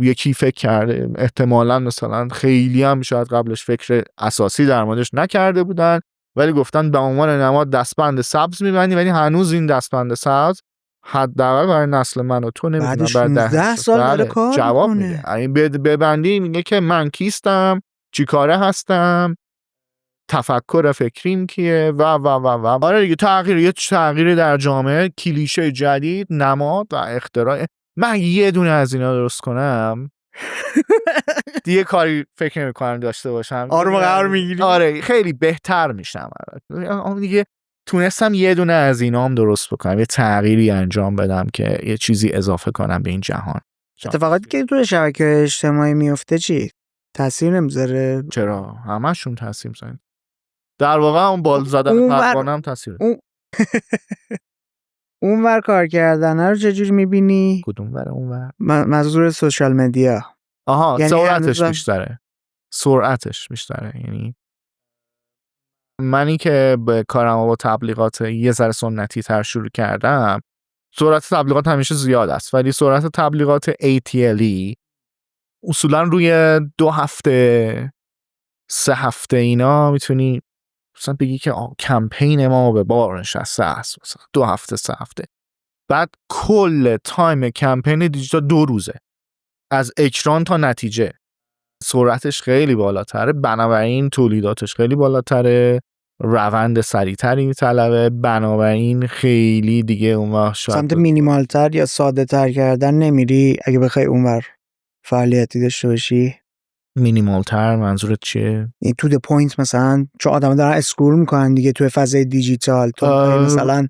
یکی فکر کرده، احتمالاً مثلا خیلی هم شاید قبلش فکر اساسی در موردش نکرده بودن، ولی گفتن به عنوان نماد دستبند سبز میبندی، ولی هنوز این دستبند سبز حداقل برای نسل من و تو نمیدونم بعد بعد 16 سال داره کار جواب میکنه. میده. این ببندی میگه که من کیستم، چی کاره هستم، تفکر فکریم کیه و و و و. آره دیگه تغییر در جامعه، کلیشه جدید، نماد و اختراع. من یه دونه از اینا درست کنم دیگه کاری فکر نمی‌کنم داشته باشم. آروم قرار میگیری؟ آره خیلی بهتر میشم. دیگه تونستم یه دونه از اینا هم درست بکنم، یه تغییری انجام بدم که یه چیزی اضافه کنم به این جهان. اتفاقاتی که تو شبکه اجتماعی میفته چی؟ تاثیر نمیذاره؟ چرا؟ همشون تاثیر میذارن. در واقع اون بال زدن پروانه هم تاثیر. اون ور کار کردن رو چجوری میبینی؟ کدوم ور اون ور؟ منظور سوشال مدیا. آها یعنی سرعتش بیشتره. سرعتش بیشتره. یعنی منی که به کارم با تبلیغات یه ذره سنتی تر شروع کردم، سرعت تبلیغات همیشه زیاد است، ولی سرعت تبلیغات ATLE اصولا روی 2 هفته 3 هفته اینا میتونی مثلا بگی که کمپین ما به بار نشسته است، مثلا 2 هفته 3 هفته. بعد کل تایم کمپین دیجیتال 2 روزه، از اکران تا نتیجه. سرعتش خیلی بالاتره، بنابراین تولیداتش خیلی بالاتره، روند سریعتری میطلبه، بنابراین خیلی دیگه اونور سمت مینیمالتر یا ساده تر کردن نمیری اگه بخوای اونور فعالیتی داشته باشی؟ مینیمالتر منظورت چیه؟ این تو د پوینت، مثلا چون آدم دارن اسکرول میکنن دیگه توی فضای دیجیتال، تو مثلا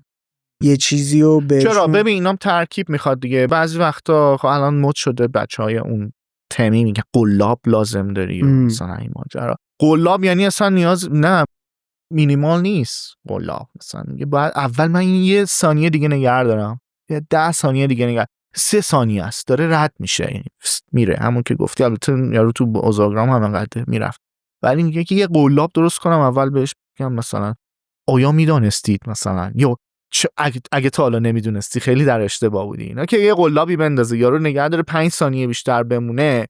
یه چیزی رو بهشون. چرا؟ ببین اینام ترکیب میخواد دیگه. بعضی وقتا خب الان مد شده بچهای اون تمی میگه قلاب لازم داری مثلا این ماجرا. قلاب یعنی اصلا نیاز نه، مینیمال نیست قلاب. مثلا میگه باید اول من این 1 ثانیه دیگه نگه دارم، یا 10 ثانیه دیگه نگه، 3 ثانیه است داره رد میشه، یعنی میره. همون که گفتی البته یارو تو اوزاگرام هم انقدر میرفت، ولی میگه که یه قلاب درست کنم اول بهش بگم مثلا آیا میدانستید مثلا، یا اگه تا حالا نمیدونستی خیلی در اشتباه بودی. اینا که یه قلابی بندازه یارو نگه داره 5 ثانیه بیشتر بمونه،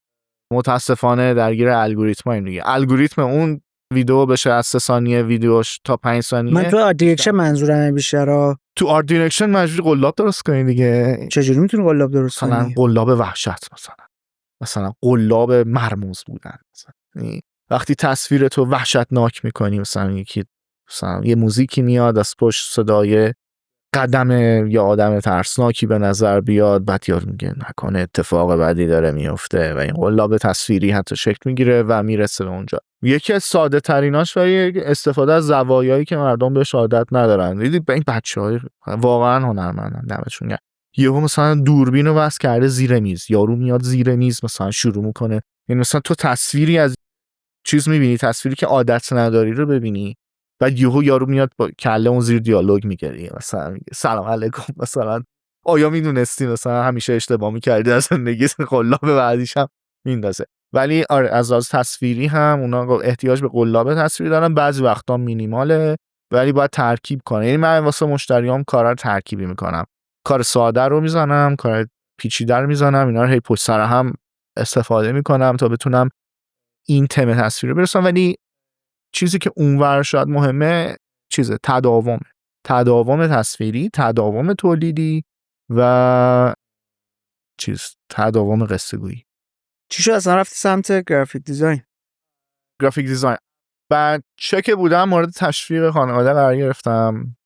متاسفانه درگیر الگوریتم دیگه. الگوریتم اون ویدیو بشه از 3 ثانیه ویدیوش تا 5 ثانیه. من تو آرت دیرکشن منظورمه بیشتر. تو آرت دیرکشن مجبوری قلاب درست کنی دیگه. چجوری میتونی قلاب درست کنی؟ مثلا قلاب وحشت، مثلا قلاب مرموز بودن. مثلا وقتی تصویر تو وحشتناک میکنی، مثلا یه موزیکی میاد از پشت، صدای قدم یا آدم ترسناکی به نظر بیاد، بعد یارو میگه نکنه اتفاق بدی داره میفته و این قلاب تصویری حتی شکل میگیره و میرسه به اونجا. یکی از ساده تریناش و استفاده از زوایایی که مردم بهش عادت ندارن. دیدید به این بچهای واقعا هنرمندن دمشون گرم، یهو مثلا دوربین رو وصل کرده زیر میز، یارو میاد زیر میز مثلا شروع میکنه. یعنی مثلا تو تصویری از چیز میبینی، تصویری که عادت نداری رو ببینی، بعد یارو میاد با کله اون زیر دیالوگ میگه، مثلا میگه سلام علیکم، مثلا آیا میدونستی مثلا همیشه اشتباه میکردی از زندگی، قلاب بعدیش هم میندازه. ولی آره از لحاظ تصویری هم اونا احتیاج به قلاب تصویری دارن، بعضی وقتا مینیماله ولی باید ترکیب کنه. یعنی من واسه مشتریام کارا رو ترکیبی میکنم، کار ساده رو میزنم، کار پیچیده رو میزنم، اینا رو هی پشت سر هم استفاده میکنم تا بتونم این تم تصویری برسونم. ولی چیزی که اونور شاید مهمه چیزه تداوم تصویری، تداوم تولیدی و تداوم قصه گویی. چی شد اصلا رفتی سمت گرافیک دیزاین؟ بعد چه که بودم مورد تشویق خانواده قرار گرفتم.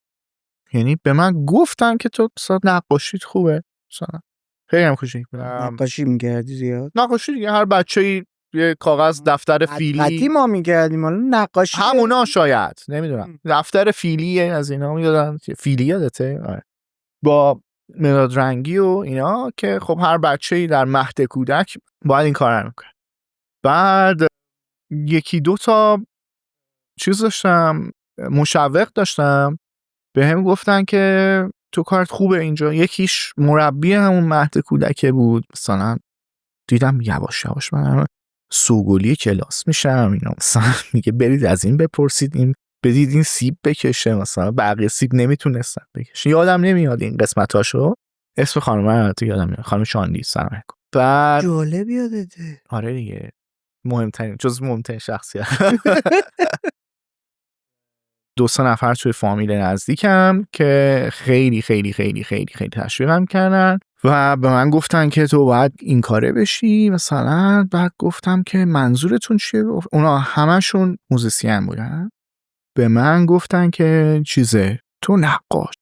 یعنی به من گفتن که تو نقاشیت خوبه، مثلا خیلی هم خوشی نقاشی می‌کردی زیاد؟ نقاشی دیگه، هر بچه‌ای یه کاغذ دفتر فیلی خطی ما می‌کردیم، حالا نقاشی همونا شاید نمیدونم دفتر فیلی از اینا میدادن، فیلی یادته؟ آره. با مداد رنگی و اینا که خب هر بچه‌ای در مهد کودک باید این کارا رو کنه. بعد یکی دو تا چیز داشتم، مشوق داشتم، به هم گفتن که تو کارت خوبه اینجا. یکیش مربی همون مهد کودک بود، مثلا دیدم یواش یواش من سوگلی کلاس میشم اینا، مثلا میگه برید از این بپرسید، این بدید این سیب بکشه، مثلا بقیه سیب نمیتونستن بکشه. یادم نمیاد این قسمتاشو، اسم خانم تو یادم نمیاد، خانم شاندی سلام علیکم. بعد جالب یادته. آره دیگه، مهمترین جز مهمترین شخصیت. دو سه نفر توی فامیل نزدیکم که خیلی خیلی خیلی خیلی خیلی تشویقم کردن و به من گفتن که تو باید این کاره بشی مثلا. بعد گفتم که منظورتون چیه؟ اونا همشون موزیسین بودن، به من گفتن که چیزه تو نقاش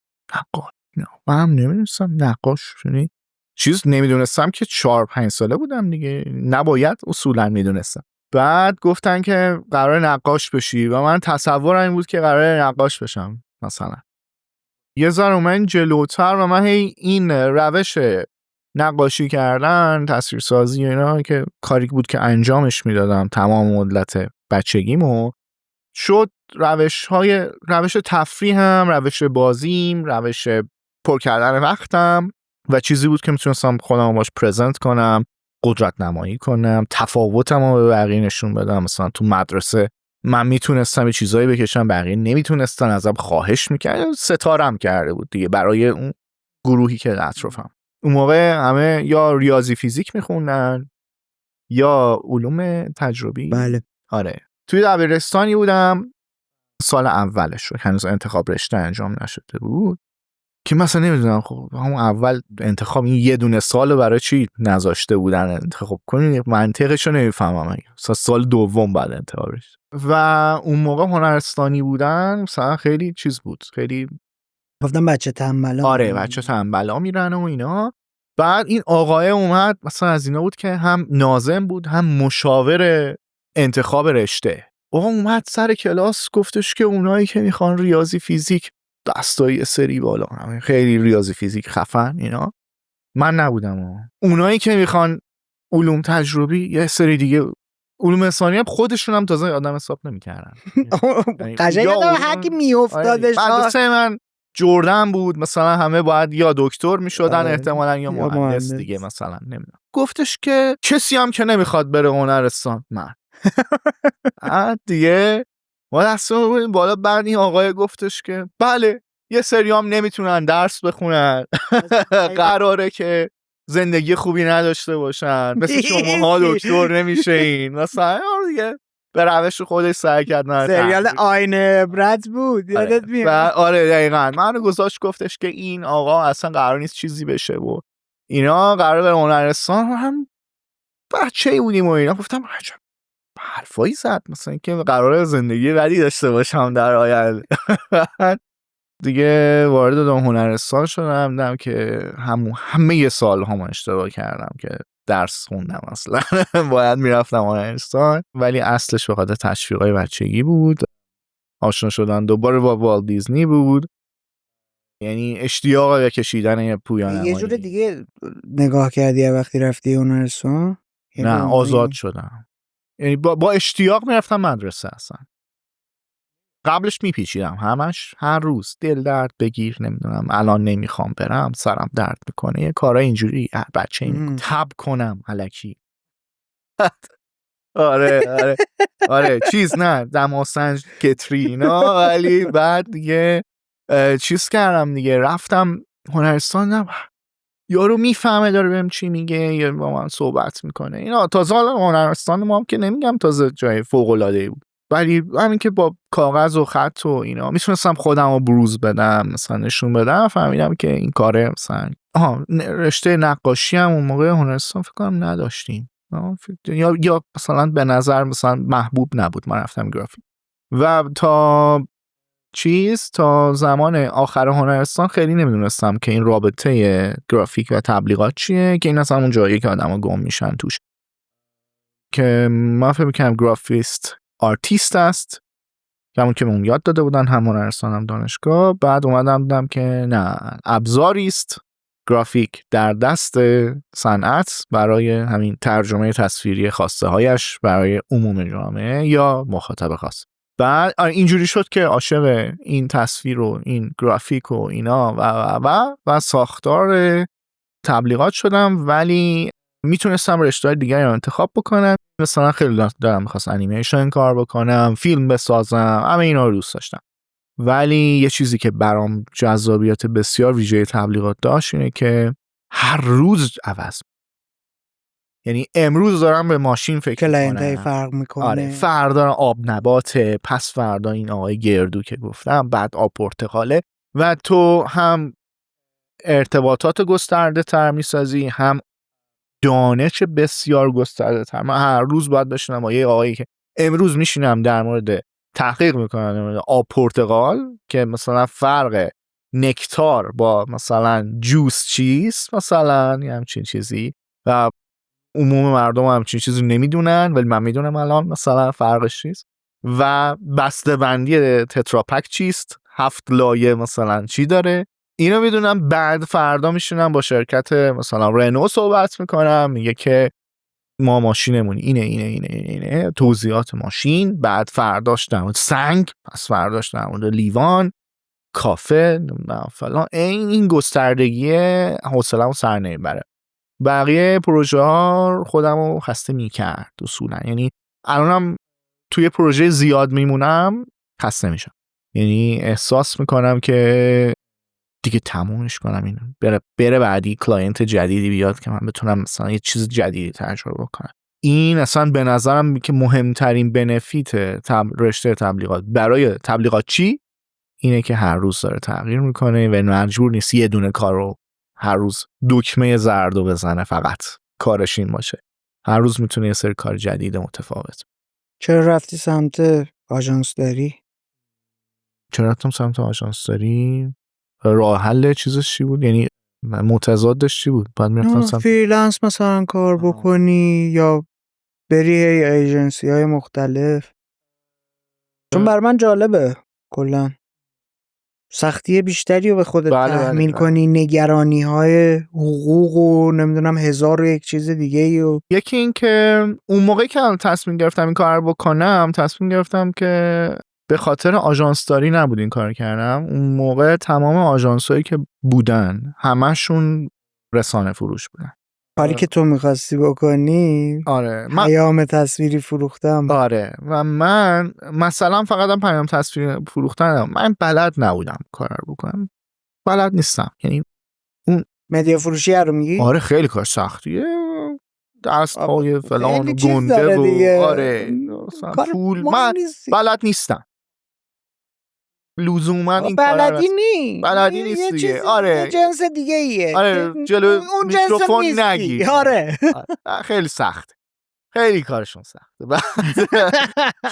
نه. من هم نمیدونستم نقاش شونی چیز، نمیدونستم که 4-5 ساله بودم دیگه، نباید اصولا میدونستم. بعد گفتن که قرار نقاش بشی و من تصورم این بود که قرار نقاش بشم مثلا. یه ذره من جلوتر و من هی این روش نقاشی کردن، تصویرسازی اینا که کاری بود که انجامش میدادم تمام مدت بچگیمو، شد روش تفریحم، روش بازیم، روش پر کردن وقتم و چیزی بود که میتونستم خودم باش پرزنت کنم، قدرت نمایی کنم، تفاوتم رو به بقیه نشون بدم. مثلا تو مدرسه من میتونستم یه چیزایی بکشم بقیه نمیتونستن، ازم خواهش میکردن، ستارم کرده بود دیگه برای اون گروهی که اطرافم. اون موقع همه یا ریاضی فیزیک میخوندن یا علوم تجربی. بله. آره. توی دبیرستانی بودم، سال اولش رو هنوز انتخاب رشته انجام نشده بود که مثلا نمیدونم خب همون اول انتخاب این یه دونه سال برای چی نذاشته بودن انتخاب کنین، منطقش رو نمیفهمم. اگه سال دوم بعد انتخاب رشته و اون موقع هنرستانی بودن مثلا خیلی چیز بود، خیلی گفتم بچه تنبلا. آره بچه تنبلا میرن و اینا. بعد این آقای اومد مثلا از اینا بود که هم ناظم بود هم مشاور انتخاب رشته. آقا اومد سر کلاس گفتش که اونایی که میخوان ریاضی فیزیک دستایی سری بالا، خیلی ریاضی فیزیک خفن اینا، من نبودم. اونایی که میخوان علوم تجربی یه سری دیگه، علوم انسانی هم خودشون هم تازه آدم حساب نمیکردن. قشنگ هر کی میافتادش. مدرسه من جردن بود مثلا، همه باید یا دکتر میشدن احتمالاً یا مهندس دیگه مثلا، نمیدونم. گفتش که کسی هم که نمیخواد بره هنرستان من. دیگه ما دستمون بودیم بالا. بعد این آقای گفتش که بله یه سری هم نمیتونن درس بخونن، قراره که زندگی خوبی نداشته باشن، مثل شماها دکتر نمیشه این مثلا دیگه. به روش خودش سعی کرد. سریال آینه عبرت بود یادت میاد؟ آره دقیقاً. منو گذاشت گفتش که این آقا اصلا قرار نیست چیزی بشه و اینا، قرار بره هنرستان. هم بچه‌ای بودیم و اینا. گفتم عجب حرفایی زد، مثلا که قراره زندگی بدی داشته باشم در آینده. دیگه وارد هنرستان شدم، دیدم که همه سال هم اشتباه کردم که درس خوندم، اصلا باید میرفتم هنرستان، ولی اصلش به خاطر تشویقای بچگی بود. آشنا شدن دوباره با والت دیزنی بود، یعنی اشتیاق به کشیدن یه پویانمایی. یه جور دیگه نگاه کردی وقتی رفتی هنرستان؟ نه آزاد شدم، یعنی با اشتیاق میرفتم مدرسه. اصلا قبلش میپیچیدم همش، هر روز دل درد بگیر، نمیدونم الان نمیخوام برم، سرم درد میکنه، یه کارا اینجوری بچه این تب کنم الکی. آره چیز نه دماسنج کتری اینا. ولی بعد دیگه چیز کردم دیگه، رفتم هنرستان، یارو میفهمه داره بهم چی میگه یا با من صحبت میکنه اینا. تازه حالا هنرستان ما هم که نمیگم تازه جای فوق العاده بود، ولی همین که با کاغذ و خط و اینا میتونستم خودم رو بروز بدم، مثلا نشون بدم. فهمیدم که این کاره مثلا رشته نقاشی هم اون موقع هنرستان فکر کنم نداشتیم یا مثلا به نظر مثلا محبوب نبود. من رفتم گرافیک و تا زمان آخر هنرستان خیلی نمیدونستم که این رابطه گرافیک و تبلیغات چیه، که این اصلا اون جایی که آدم ها گم میشن توش. که من فکر میکنم گرافیست آرتیست است، همون که بهم یاد داده بودن هم هنرستان هم دانشگاه. بعد اومدم دیدم که نه، ابزاریست گرافیک در دست صنعت برای همین ترجمه تصویری خواسته هایش برای عموم جامعه یا مخاطب خاص. بعد اینجوری شد که عاشق این تصویر و این گرافیک و اینا و ساختار تبلیغات شدم، ولی میتونستم رشته‌های دیگری رو انتخاب بکنم. مثلا خیلی دارم می‌خواستم انیمیشن کار بکنم، فیلم بسازم، همه اینا رو دوست داشتم. ولی یه چیزی که برام جذابیت بسیار ویژه تبلیغات داشت اینه که هر روز عوض. یعنی امروز دارم به ماشین فکر کلاینتای فرق میکنه. آره، فردا آب نباته، پس فردا این آقای گردو که گفتم، بعد آب پرتقاله و تو هم ارتباطات گسترده تر میسازی، هم دانش بسیار گسترده تر. من هر روز باید بشینم با یه آقایی که امروز میشینم در مورد تحقیق میکنم در مورد آب پرتقال که مثلا فرق نکتار با مثلا جوس چیست، مثلا یه همچین چیزی، و عموم مردم همچین چیزی نمیدونن ولی من میدونم الان مثلا فرقش چیست، و بسته بندی تتراپک چیست، 7 لایه مثلا چی داره، اینو میدونم. بعد فردا میشونم با شرکت مثلا رنو صحبت میکنم، میگه که ما ماشینمون اینه توضیحات ماشین. بعد فرداش در مورد سنگ، پس فرداش در مورد لیوان، کافه، فلان. این گستردگی حوصله‌مو سر نمیبره. بقیه پروژه ها خودمو خسته میکرد اصولا. یعنی الانم توی پروژه زیاد میمونم خسته میشم، یعنی احساس میکنم که دیگه تمومش کنم، اینو بره بعدی کلاینت جدیدی بیاد که من بتونم مثلا یه چیز جدیدی تجربه کنم. این اصلا به نظرم که مهمترین بنفیت رشته تبلیغات برای تبلیغات چی اینه که هر روز داره تغییر میکنه و مجبور نیست یه دونه کار رو هر روز دکمه زرد رو بزنه فقط کارش این باشه. هر روز میتونه یه سری کار جدید متفاوت. چرا رفتی سمت آژانس داری؟ چرا رفتم سمت آژانس داری؟ راه حل چیزش چی بود؟ یعنی متضادش چی بود؟ بعد میرفتم سمت فریلنس مثلا کار بکنی یا بری ایجنسی های مختلف. چون بر من جالبه کلا سختی بیشتری رو به خودت تحمیل کنی، نگرانی های حقوق و نمیدونم 1001 چیز دیگه. و یکی این که اون موقعی که تصمیم گرفتم این کار بکنم، تصمیم گرفتم که به خاطر آژانسداری نبود این کار کردم. اون موقع تمام آژانسایی که بودن همشون رسانه فروش بودن. کاری که تو می‌خواستی بکنی، آره، پیام تصویری فروختم. آره، و من مثلا فقط پیام تصویری فروختن من بلد نبودم کار رو بکنم، بلد نیستم. یعنی اون مدیا فروشی رو میگی؟ آره، خیلی کار سختیه، دست‌های فلان و گنده و آره پول، من بلد نیستم لزوما این بلدی نیست، بلدی نیست دیگه. آره، جنس دیگه ایه. آره، جلو میکروفون نگی. آره خیلی سخت، خیلی کارشون سخته.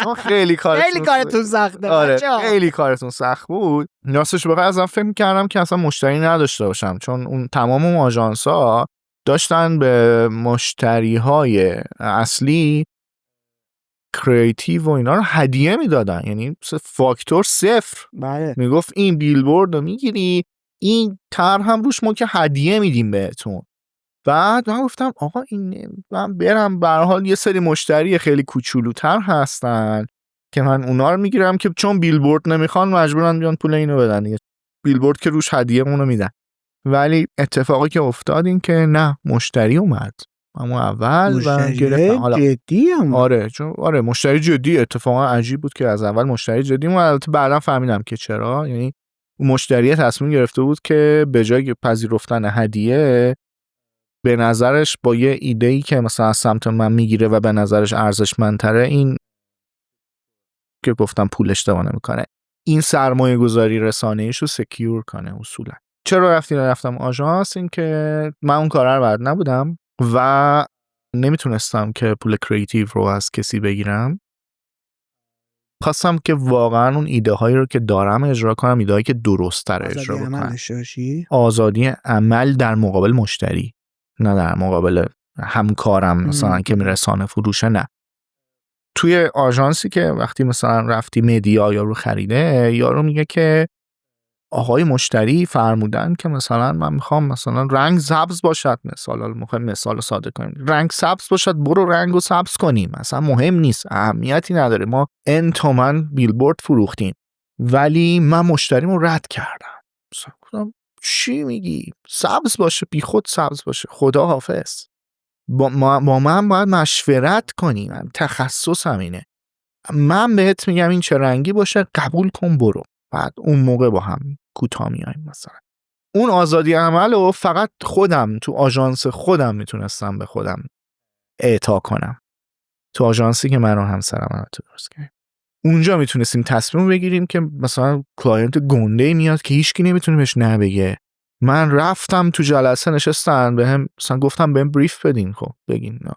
شما خیلی کارتون سخته. آره، خیلی کارتون سخت بود. راستش بخوای ازم فکر می‌کردم که اصلا مشتری نداشته باشم، چون اون تمام آژانس‌ها داشتن به مشتری‌های اصلی کریتیو و اینا رو هدیه میدادن، یعنی فاکتور 0. بله. میگفت این بیلبورد رو میگیری، این طرح هم روش ما که هدیه میدیم بهتون. بعد من گفتم آقا این من برم، به هر حال یه سری مشتری خیلی کوچولوتر هستن که من اونا رو میگیرم که چون بیلبورد نمیخوان مجبورن بیان پول اینو بدن دیگه. بیلبورد که روش هدیه مونو میدن. ولی اتفاقی که افتاد این که نه، مشتری اومد اما اول و گرفتن. حالا جدی هم. آره مشتری جدی. اتفاقا عجیب بود که از اول مشتری جدی اومد. البته بعداً فهمیدم که چرا. یعنی مشتری تصمیم گرفته بود که به جای پذیرفتن هدیه به نظرش با یه ایده‌ای که مثلا از سمت من میگیره و به نظرش ارزشمندتره، این که گفتم پول اشتباه نمیکنه، این سرمایه گذاری رسانه‌ایش رو سکیور کنه. اصولا چرا رفتم آژانس؟ این که من اون کارا رو بلد نبودم و نمیتونستم که پول کریتیو رو از کسی بگیرم. خواستم که واقعا اون ایده هایی رو که دارم اجرا کنم، ایده هایی که درست تر اجرا بکنم. آزادی عمل در مقابل مشتری، نه در مقابل همکارم مثلا که رسانه فروشه. نه، توی آژانسی که وقتی مثلا رفتی مدیا یا رو خریده، یارو میگه که آقای مشتری فرمودن که مثلا من میخوام مثلا رنگ سبز باشد، میخوایم مثال ساده کنیم، رنگ سبز باشد، برو رنگو سبز کنیم، مثلا مهم نیست، اهمیتی نداره، ما ان تومن بیلبورد فروختیم ولی من مشتریمو رد کردم. مثلا چی میگی؟ سبز باشه، بی خود سبز باشه، خدا حافظ. با من باید مشورت کنیم، تخصص همینه، من بهت میگم این چه رنگی باشه، قبول کن برو، بعد اون موقع با هم کوتاه میایم. مثلا اون آزادی عمل رو فقط خودم تو آژانس خودم میتونستم به خودم اعطا کنم، تو آژانسی که من و همسرم تو درست کردیم. اونجا میتونستیم تصمیم بگیریم که مثلا کلاینت گنده میاد که هیچکی نمیتونه بهش نه بگه. من رفتم تو جلسه نشستن بهم مثلا گفتم بهم بریف بدین، خب بگین نه.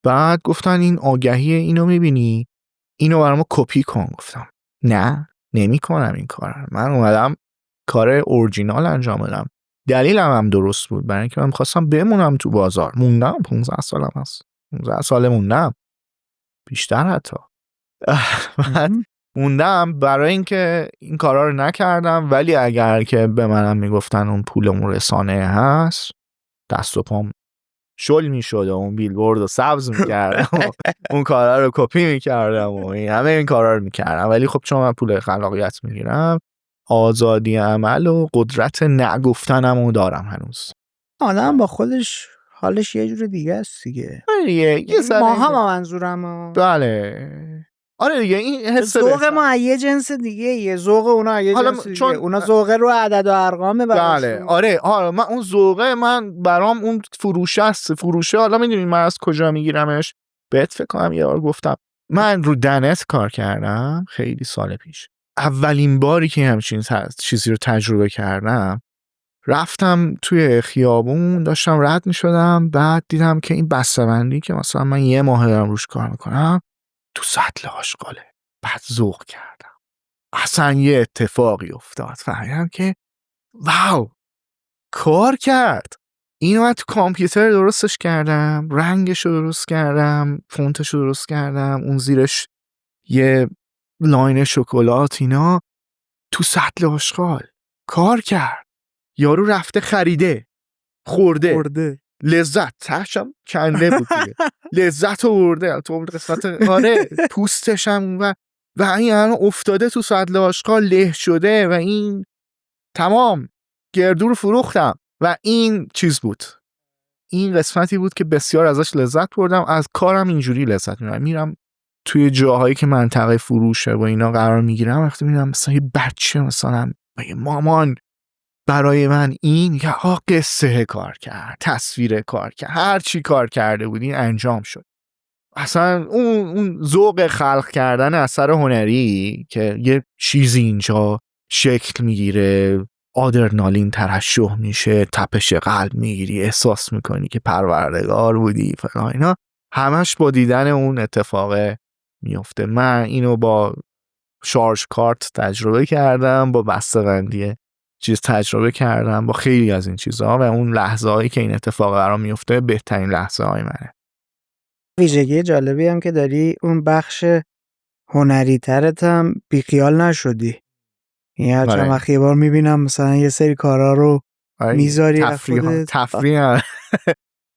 بعد گفتن این آگهی اینو میبینی، اینو برام کپی کن. گفتم نه نمی‌کنم این کارو، من اومدم کار اورجینال انجام بدم. دلیلم هم درست بود، برای اینکه من می‌خواستم بمونم تو بازار. موندم 15 سالم هست، 15 سال موندم، بیشتر حتی. بعد موندم برای اینکه این کارا رو نکردم، ولی اگر که به منم میگفتن اون پولمون رسانه هست، دست و پام شل میشد و اون بیلبورد رو سبز میکردم و اون کارا رو کپی میکردم و همه این کارا رو میکردم. ولی خب چون من پول خلاقیت میگیرم، آزادی عمل و قدرت نگفتنم رو دارم هنوز. آدم با خودش حالش یه جور دیگه است دیگه. یه سر ما منظورم بله. آره دیگه، این حس ذوق ما یه جنس دیگه، یه ذوق اونا یه جنس دیگه. اونا ذوق رو عدد و ارقامه براشون. بله آره من اون ذوقه، من برام اون فروشه است. فروشه حالا میدونید من از کجا میگیرمش؟ بهت فکر کنم یه بار گفتم من رو دنس کار کردم خیلی سال پیش. اولین باری که همچین چیزی رو تجربه کردم، رفتم توی خیابون داشتم رد میشدم، بعد دیدم که این بسته‌بندی که مثلا من یه ماه دارم روش کار میکنم تو سطل آشغاله. بعد ذوق کردم، اصلا یه اتفاقی افتاد، فهمیدم که واو کار کرد. اینو من تو کامپیوتر درستش کردم، رنگشو درست کردم، فونتشو درست کردم، اون زیرش یه لاین شکلات، اینا تو سطل آشغال کار کرد. یارو رفته خریده، خورده. لذت تاشم کنده بود دیگه. لذت آورده تو قسمت آره پوستش هم و این الان افتاده تو سطل آشغال له شده و این تمام گردو رو فروختم. و این چیز بود، این قسمتی بود که بسیار ازش لذت بردم. از کارم اینجوری لذت میرم توی جاهایی که منطقه فروشه و اینا قرار میگیرم، وقتی میرم مثلا یه بچه مثلا بگه مامان برای من این یا قصه کار کرد، تصویر کار کرد، هر چی کار کرده بود این انجام شد. اصلا اون ذوق خلق کردن اثر هنری که یه چیزی اینجا شکل میگیره، آدرنالین ترشح میشه، تپش قلب میگیری، احساس میکنی که پروردگار بودی فلان، اینا همش با دیدن اون اتفاق میفته. من اینو با شارژ کارت تجربه کردم، با بسته‌بندی چیز تجربه کردم، با خیلی از این چیزها، و اون لحظه هایی که این اتفاق برام میفته بهترین لحظه های منه. ویژگی جالبی هم که داری اون بخش هنری ترت هم بیخیال نشدی. یعنی چند وقت یه بار میبینم مثلا یه سری کارا رو میذاری تفریح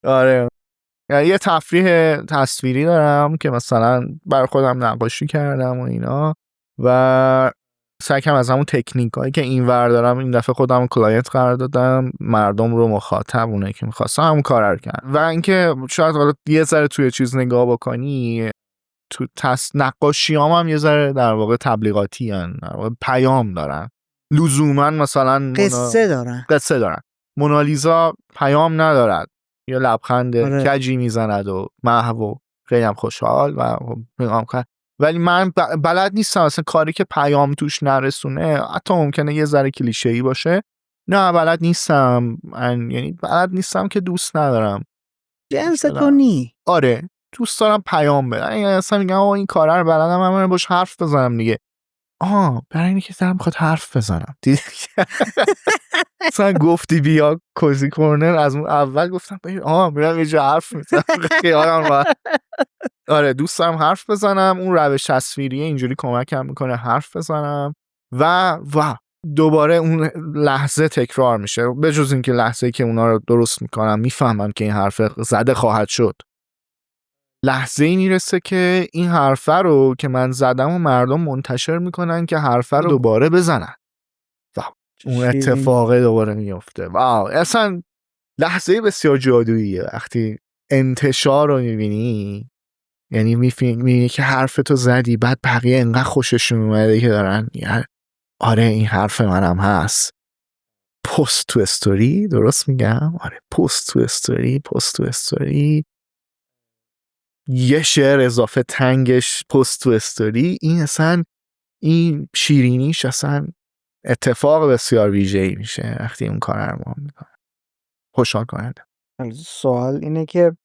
آره یه تفریح تصویری دارم که مثلا برای خودم نقاشی کردم و اینا، و سعی کردم از همون تکنیک هایی که این ور دارم این دفعه خودم کلاینت قرار دادم، مردم رو مخاطب، اونایی که میخواستم همون کار رو کردم. و اینکه شاید حالا یه ذره توی چیز نگاه بکنی، تو نقاشیام هم یه ذره در واقع تبلیغاتی هن، در واقع پیام دارن، لزوما مثلا قصه دارن. مونالیزا پیام ندارد، یه لبخند کجی میزند و محو و خیلی هم خوشحال و پیغام کرد. ولی من بلد نیستم اصلا کاری که پیام توش نرسونه، حتی ممکنه یه ذره کلیشه‌ای باشه، نه بلد نیستم، یعنی بلد نیستم که دوست ندارم. جنس تو نی؟ آره دوست دارم پیام بدم. یعنی اصلا میگم این کارا رو بلدم، من باش حرف بزنم دیگه. برای اینکه دارم میخواد حرف بزنم. دیدی مثلا گفتی بیا کوزی کورنر، از اون اول گفتم میرم یه جا حرف میزنم خیالم. آره دوست دارم حرف بزنم، اون روش تصویریه اینجوری کمکم میکنه حرف بزنم و دوباره اون لحظه تکرار میشه، به جز اینکه لحظه‌ای که اونا رو درست میکنم میفهمم که این حرف زده خواهد شد. لحظه‌ای میرسه که این حرفه رو که من زدم و مردم منتشر میکنن که حرفه رو دوباره بزنن و اون اتفاق دوباره میفته. واو، اصلا لحظه بسیار جادوییه وقتی انتشار رو میبینی. یعنی میبینی که حرفتو زدی، بعد بقیه انقدر خوششون اومده که دارن میگن آره این حرف منم هست. پست تو استوری، درست میگم؟ آره پست تو استوری، یه شعر اضافه تنگش پست تو استوری. این اصلا این شیرینیش اصلا اتفاق بسیار ویژه‌ای میشه وقتی اون کار رو میکنه. خوشحال کننده. سوال اینه که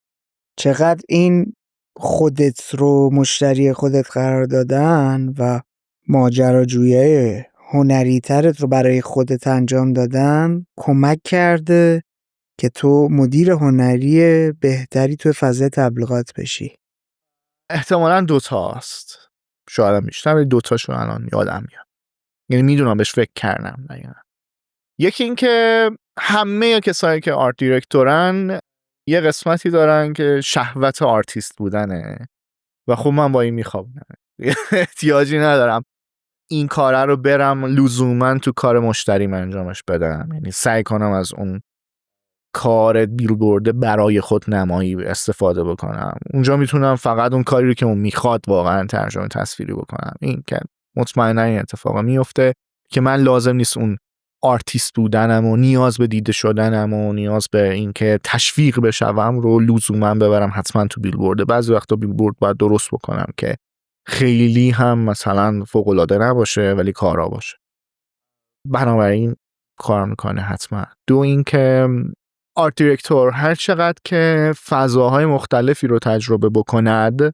چقدر این خودت رو مشتری خودت قرار دادن و ماجراجویی هنری ترت رو برای خودت انجام دادن کمک کرده که تو مدیر هنری بهتری تو فضای تبلیغات بشی؟ احتمالاً دوتاست، شاید بیشتر، ولی دوتاشو الان یادم میاد. یعنی میدونم بهش فکر کردم. یکی این که همه کسایی که آرت دیرکتورن یه قسمتی دارن که شهوت آرتیست بودنه و خب من با این میخوابم. احتیاجی ندارم این کاره رو برم لزوما تو کار مشتریم انجامش بدم. یعنی سعی کنم از اون کار بیلبورد برای خود نمایی استفاده بکنم. اونجا میتونم فقط اون کاری رو که اون میخواد واقعا ترجمه تصویری بکنم. این که مطمئنا این اتفاق میفته که من لازم نیست اون آرتیست بودنم و نیاز به دیده شدنم و نیاز به این که تشویق بشوم رو لزوما ببرم حتما تو بیلبورد. بعضی وقتا بیلبورد باید درست بکنم که خیلی هم مثلا فوق‌العاده نباشه ولی کارا باشه. بنابراین کار میکنه حتما. دو این که آرت دیرکتور هر چقدر که فضاهای مختلفی رو تجربه بکند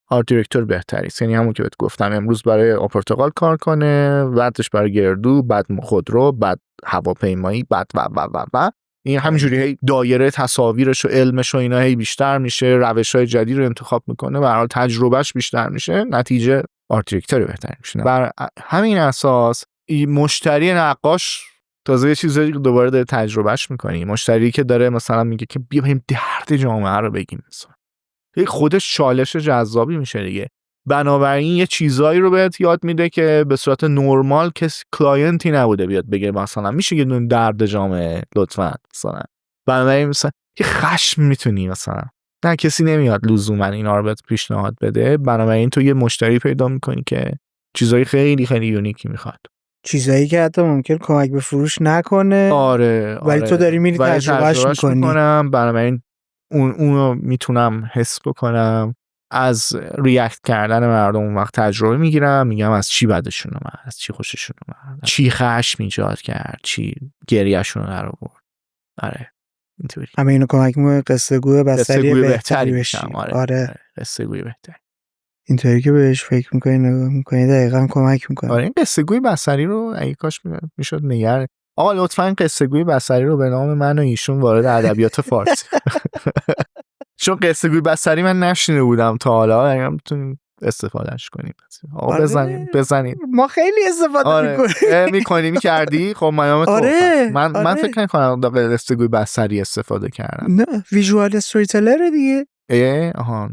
آرت دیرکتور بهتری است. یعنی همون که بهت گفتم، امروز برای آپورتقال کار کنه، بعدش برای گردو، بعد خودرو، بعد هواپیمایی، بعد و این همینجوری هی دایره تصاویرش و علمش و اینا هی بیشتر میشه، روش‌های جدید رو انتخاب میکنه، به هر حال تجربهش بیشتر میشه، نتیجه آرت دیرکتور بهتری میشه. بر همین اساس مشتری نقاش تازه یه چیزی دوباره داره تجربهش میکنی. مشتری که داره مثلا میگه که بیا بریم درد جامعه رو بگیم، مثلا خودش چالش جذابی میشه دیگه. بنابراین یه چیزایی رو بهت یاد میده که به صورت نرمال کسی کلاینتی نبوده بیاد بگه مثلا میشه یه دونه درد جامعه لطفاً مثلا. بنابراین مثلا یه خشم میتونی مثلا، نه کسی نمیاد لزوما اینا رو بهت پیشنهاد بده. بنابراین تو یه مشتری پیدا میکنی که چیزای خیلی خیلی یونیکی میخواد، چیزایی که حتی ممکن کمک به فروش نکنه. آره ولی تو داری میری تجربهش میکنی. بنابراین اونو میتونم حس بکنم. از ریاکت کردن مردم اون وقت تجربه میگیرم، میگم از چی بدشون اومد، از چی خوششون اومد، چی خشم ایجاد کرد، چی گریهشون رو در آورد. آره اینطوری. همه اینو کمک میکنه قصه گوی بصری بهتری بشی. آره قصه گوی بهتری. اینطوری که بهش فکر میکنی نگاه میکنی دقیقاً کمک میکنه. آره این قصه گوی بصری رو اگه کاش میشد نگر. آقا لطفاً این قصه گوی بصری رو به نام من و ایشون وارد ادبیات فارسی چون قصه گوی بصری من نشنیده بودم تا حالا، اگه میتونیم استفادهش کنیم. آقا بزنید ما خیلی استفاده میکنیم کردی. خب میام تو. آره. من فکر نکنم قصه گوی بصری استفاده کردم. نه ویژوال استوری تلر دیگه. آها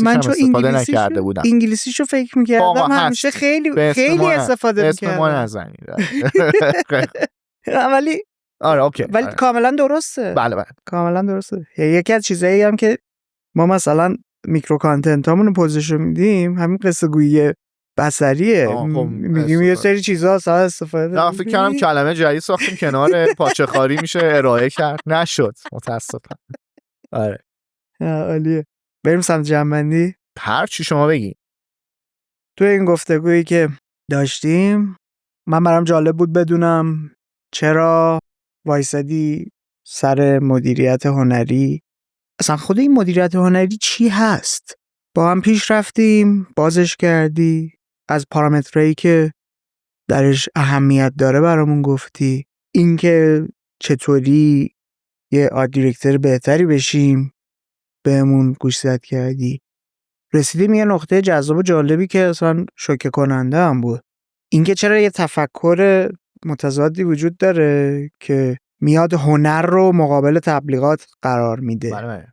من چون استفاده نکرده بودم. انگلیسیشو فکر میکردم همیشه خیلی استفاده میکردم. اسم ما نزنید. ولی آره اوکی. ولی کاملا درسته. بله کاملا درسته. یکی از چیزایی هم که ما مثلا میکرو کانتنت هامون رو پوزش میدیم همین قصه گویی بصریه. میگیم یه سری چیزا اصلا استفاده نه فکر کنم کلمه جدید ساختیم کنار پاچه خاری میشه ارائه کرد، نشد متاسفم. آره عالیه. بریم سمت جنبندی. هر چی شما بگی. تو این گفتگویی که داشتیم من برام جالب بود بدونم چرا وایسادی سر مدیریت هنری. اصلا خود این مدیریت هنری چی هست؟ با هم پیش رفتیم، بازش کردی، از پارامترایی که درش اهمیت داره برامون گفتی، اینکه چطوری یه آرت دیرکتور بهتری بشیم بهمون گوشزد کردی. رسیدیم یه نقطه جذاب و جالبی که اصلا شوکه کننده هم بود، اینکه چرا یه تفکر متضادی وجود داره که میاد هنر رو مقابل تبلیغات قرار میده. بله.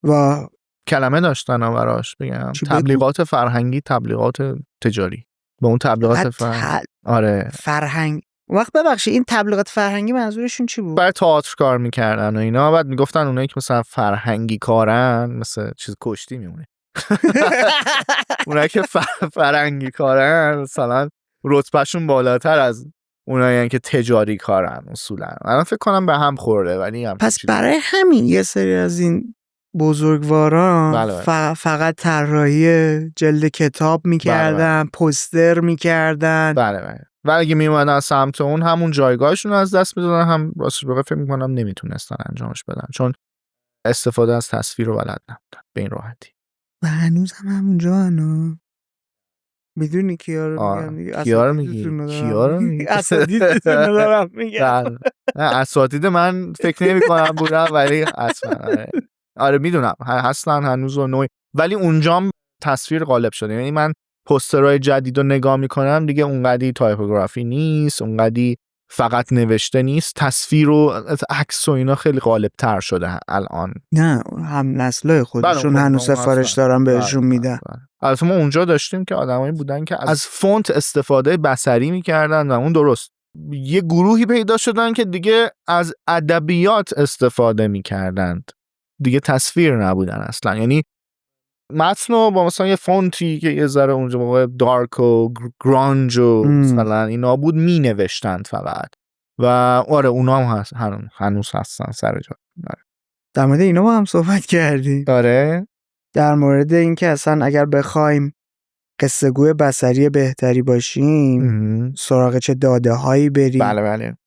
و کلمه داشتن براش بگم تبلیغات فرهنگی، تبلیغات تجاری. به اون تبلیغات آره فرهنگ. وقت ببخشید این تبلیغات فرهنگی منظورشون چی بود؟ برای تئاتر کار میکردن و اینا. بعد میگفتن اونایی که مثلا فرهنگی کارن مثلا چیز کشتی میمونه. اونایی که فرهنگی کارن مثلا رتبهشون بالاتر از اونایی که تجاری کارن اصولا. الان فکر کنم به هم خورده ولی هم پس برای همین یه سری از این بزرگواران فقط طراحی جلد کتاب میکردن، پوستر میکردن. بله. ولی اگه میومدن سمت اون همون جایگاهشون از دست میدادن، هم راستش بخوام فکر میکنم نمیتونستن انجامش بدن چون استفاده از تصویر رو بلد نبودن به این راحتی. و هنوز هم همونجا هنو میدونی کیا رو میگم دیگه. کیا رو میگی؟ اساتیدتون رو دارم میگم. اساتید من فکر نمی کنم بودم ولی اصلا آره میدونم هستن هنوز و نوعی، ولی اونجام تصویر غالب شده. یعنی من پوسترهای جدید رو نگاه میکنم دیگه اونقدی تایپوگرافی نیست، اونقدی فقط نوشته نیست، تصویر و عکس و اینا خیلی غالب تر شده الان. نه هم نسلای خودشون هنوز سفارش دارن بهشون میدن. البته ما اونجا داشتیم که آدمایی بودن که از فونت استفاده بصری میکردن و اون درست. یه گروهی پیدا شدن که دیگه از ادبیات استفاده میکردند، دیگه تصویر نبودن اصلا. یعنی متن با مثلا یه فونتی که یه ذره اونجا موقع دارک و گرانج و مثلا اینا بود می نوشتند فقط. و آره اونا هم هنوز هستن سر جا. در مورد اینا ما هم صحبت کردیم. آره در مورد این که اصلا اگر بخوایم قصه گوی بصری بهتری باشیم سراغ چه داده هایی بریم. بله.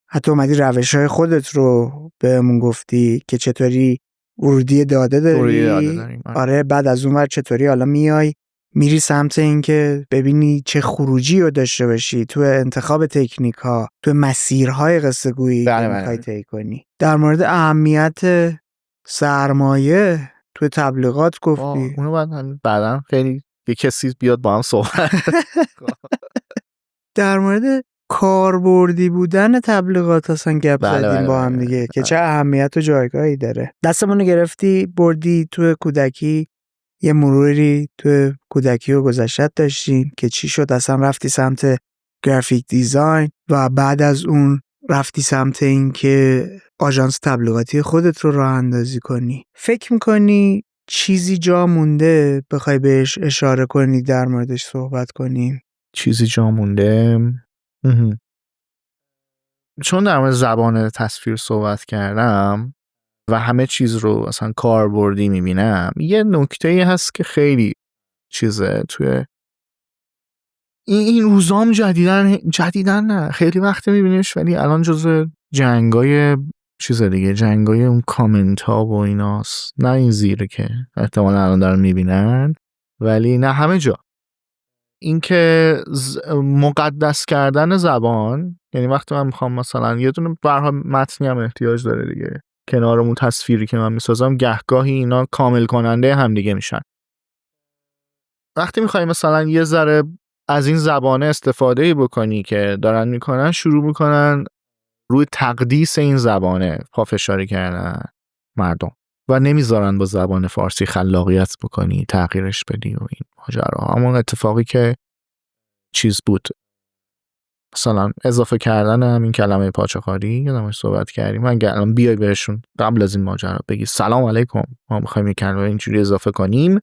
حتی اومدی روش های خودت رو بهمون گفتی که چطوری ورودی داده داریم. آره بعد از اون ور چطوری حالا میری سمت این که ببینی چه خروجی رو داشته باشی تو انتخاب تکنیک ها، تو مسیرهای قصه گویی که میخوای طی کنی. در مورد اهمیت سرمایه تو تبلیغات گفتی. اونو بعداً خیلی یه کسی بیاد با هم صحبت. در مورد کاربردی بودن تبلیغات اصلا گپ زدیم با هم دیگه که چه اهمیت و جایگاهی داره. دستمونو گرفتی بردی تو کودکی، یه مروری تو کودکی و گذشتت داشتیم که چی شد اصلا رفتی سمت گرافیک دیزاین و بعد از اون رفتی سمت این که آژانس تبلیغاتی خودت رو راه اندازی کنی. فکر میکنی چیزی جا مونده بخوای بهش اشاره کنی در موردش صحبت کنیم؟ چیزی جا مونده؟ چون در مورد زبان تصویر صحبت کردم و همه چیز رو اصلا کاربردی میبینم، یه نکته‌ای هست که خیلی چیزه توی این روزام جدیدن نه خیلی وقت میبینیش، ولی الان جزو جنگای چیز دیگه، جنگای اون کامنت ها و ایناست، نه این زیره که احتمالا الان دارن میبینن، ولی نه همه جا. این که مقدس کردن زبان، یعنی وقتی من میخوام مثلا یه دونه برها متنی هم احتیاج داره دیگه، کنارمون تصویری که من میسازم گهگاهی اینا کامل کننده هم دیگه میشن. وقتی میخوای مثلا یه ذره از این زبانه استفاده بکنی که دارن میکنن، شروع میکنن روی تقدیس این زبانه پافشاری کردن مردم و نمیذارن با زبان فارسی خلاقیت بکنی، تغییرش بدی و این ماجرا. همون اتفاقی که چیز بود، مثلا اضافه کردن همین کلمه پاچه‌خواری یادمش صحبت کردیم. من الان بیای بهشون قبل از این ماجرا بگی سلام علیکم ما می‌خوایم این کلمه اینجوری اضافه کنیم،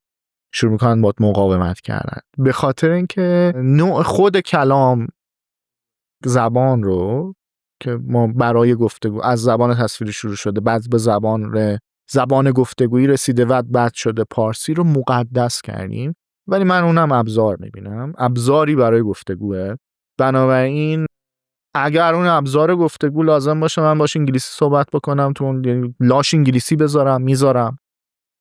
شروع می‌کنن با مقاومت کردن، به خاطر اینکه نوع خود کلام زبان رو که ما برای گفتگو از زبان تصویری شروع شده، بعد به زبان گفتگویی رسیده و بعد شده پارسی رو مقدس کردیم، ولی من اونم ابزار می‌بینم، ابزاری برای گفتگوه. بنابراین اگر اون ابزار گفتگو لازم باشه من باش انگلیسی صحبت بکنم، تو اون لاش انگلیسی میذارم.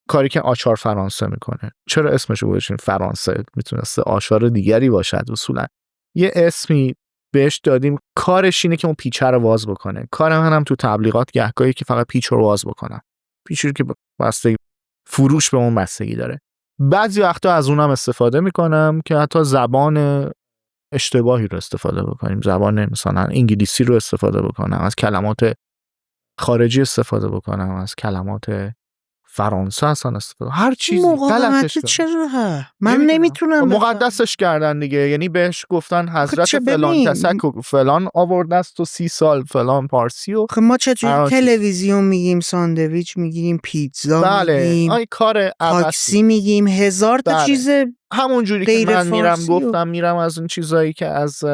کاری که آچار فرانسه میکنه. چرا اسمشو گذاشتین فرانسه؟ میتونسته آچار دیگری باشد. اصولا یه اسمی بهش دادیم، کارش اینه که اون پیچه رو واز بکنه. کار منم تو تبلیغات گهگاهی که فقط پیچ رو واز بکنم، پیچی که بستگی فروش به اون بستگی داره. بعضی وقتا از اونم استفاده میکنم که حتی زبان اشتباهی رو استفاده بکنیم، زبان مثلا انگلیسی رو استفاده بکنم، از کلمات خارجی استفاده بکنم، از کلمات فرانسه اصلا استفاده، هر چیزی غلطش چرا من نمیتونم مقدسش کردن دیگه. یعنی بهش گفتن حضرت فلان کسک و فلان آورده است و 30 سال فلان پارسی و ما چطوری تلویزیون میگیم، ساندویچ میگیم، پیتزا میگیم، آی کار تاکسی میگیم، هزار تا چیز همون جوری که من میرم از اون چیزایی که از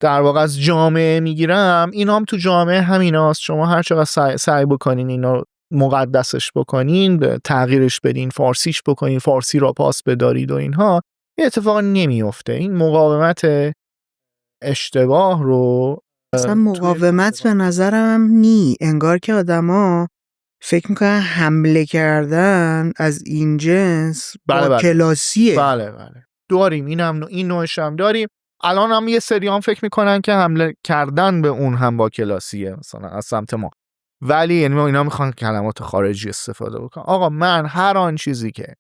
در واقع از جامعه میگیرم، اینام تو جامعه همیناست. شما هر چقدر سعی بکنین اینو مقدسش بکنین، تغییرش بدین، فارسیش بکنین، فارسی را پاس بدارید و اینها، این اتفاق نمیفته. این مقاومت اشتباه رو اصلا مقاومت به نظرم انگار که آدما فکر میکنن حمله کردن از این جنس با کلاسیه. بله داریم، این نوعش هم داریم. الان هم یه سری هم فکر میکنن که حمله کردن به اون هم با کلاسیه مثلا از سمت ما، ولی یعنی اینا میخوان کلمات خارجی استفاده بکنن. آقا من هر آن چیزی که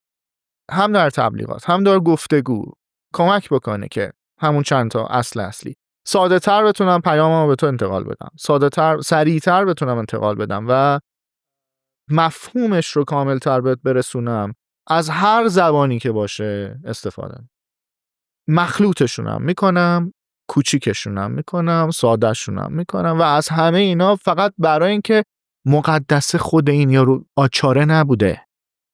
هم در تبلیغات هم در گفتگو کمک بکنه که همون چند تا اصلی ساده تر بتونم پیاممو به تو انتقال بدم، ساده تر، سریع تر بتونم انتقال بدم و مفهومش رو کامل تر بهت برسونم، از هر زبانی که باشه استفاده مخلوطشونم میکنم، کوچیکشونم میکنم، سادهشونم میکنم و از همه اینا فقط برای اینکه مقدس خود این یارو آچاره نبوده،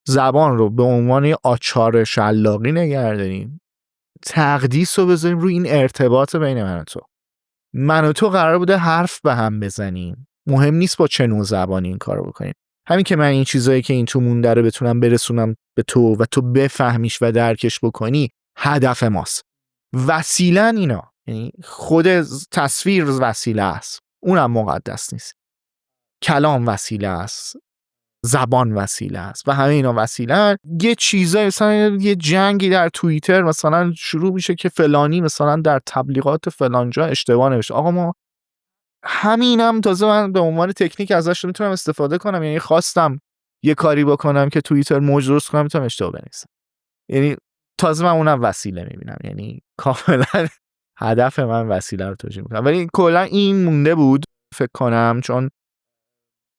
زبان رو به عنوان آچار شلاقی نگه داریم، تقدیس رو بذاریم روی این ارتباط بین من و تو قرار بوده حرف به هم بزنیم، مهم نیست با چه نوع زبانی این کارو بکنیم. همین که من این چیزایی که این تو مونده رو بتونم برسونم به تو و تو بفهمیش و درکش بکنی هدف ماست. وسیله اینا، یعنی خود تصویر وسیله است، اونم مقدس نیست. کلام وسیله است، زبان وسیله است و همه اینا وسیله. یه چیزایی مثلا یه جنگی در توییتر مثلا شروع میشه که فلانی مثلا در تبلیغات فلانجا اشتباه نوشته. آقا ما همینم تازه من به عنوان تکنیک ازش میتونم استفاده کنم، یعنی خواستم یه کاری بکنم که توییتر موج درست کنم میتونم اشتباه بنویسم، یعنی تازه من اونم وسیله میبینم، یعنی کاملا هدف من وسیله رو توجیه میکنم. ولی کلا این مونده بود فکر کنم، چون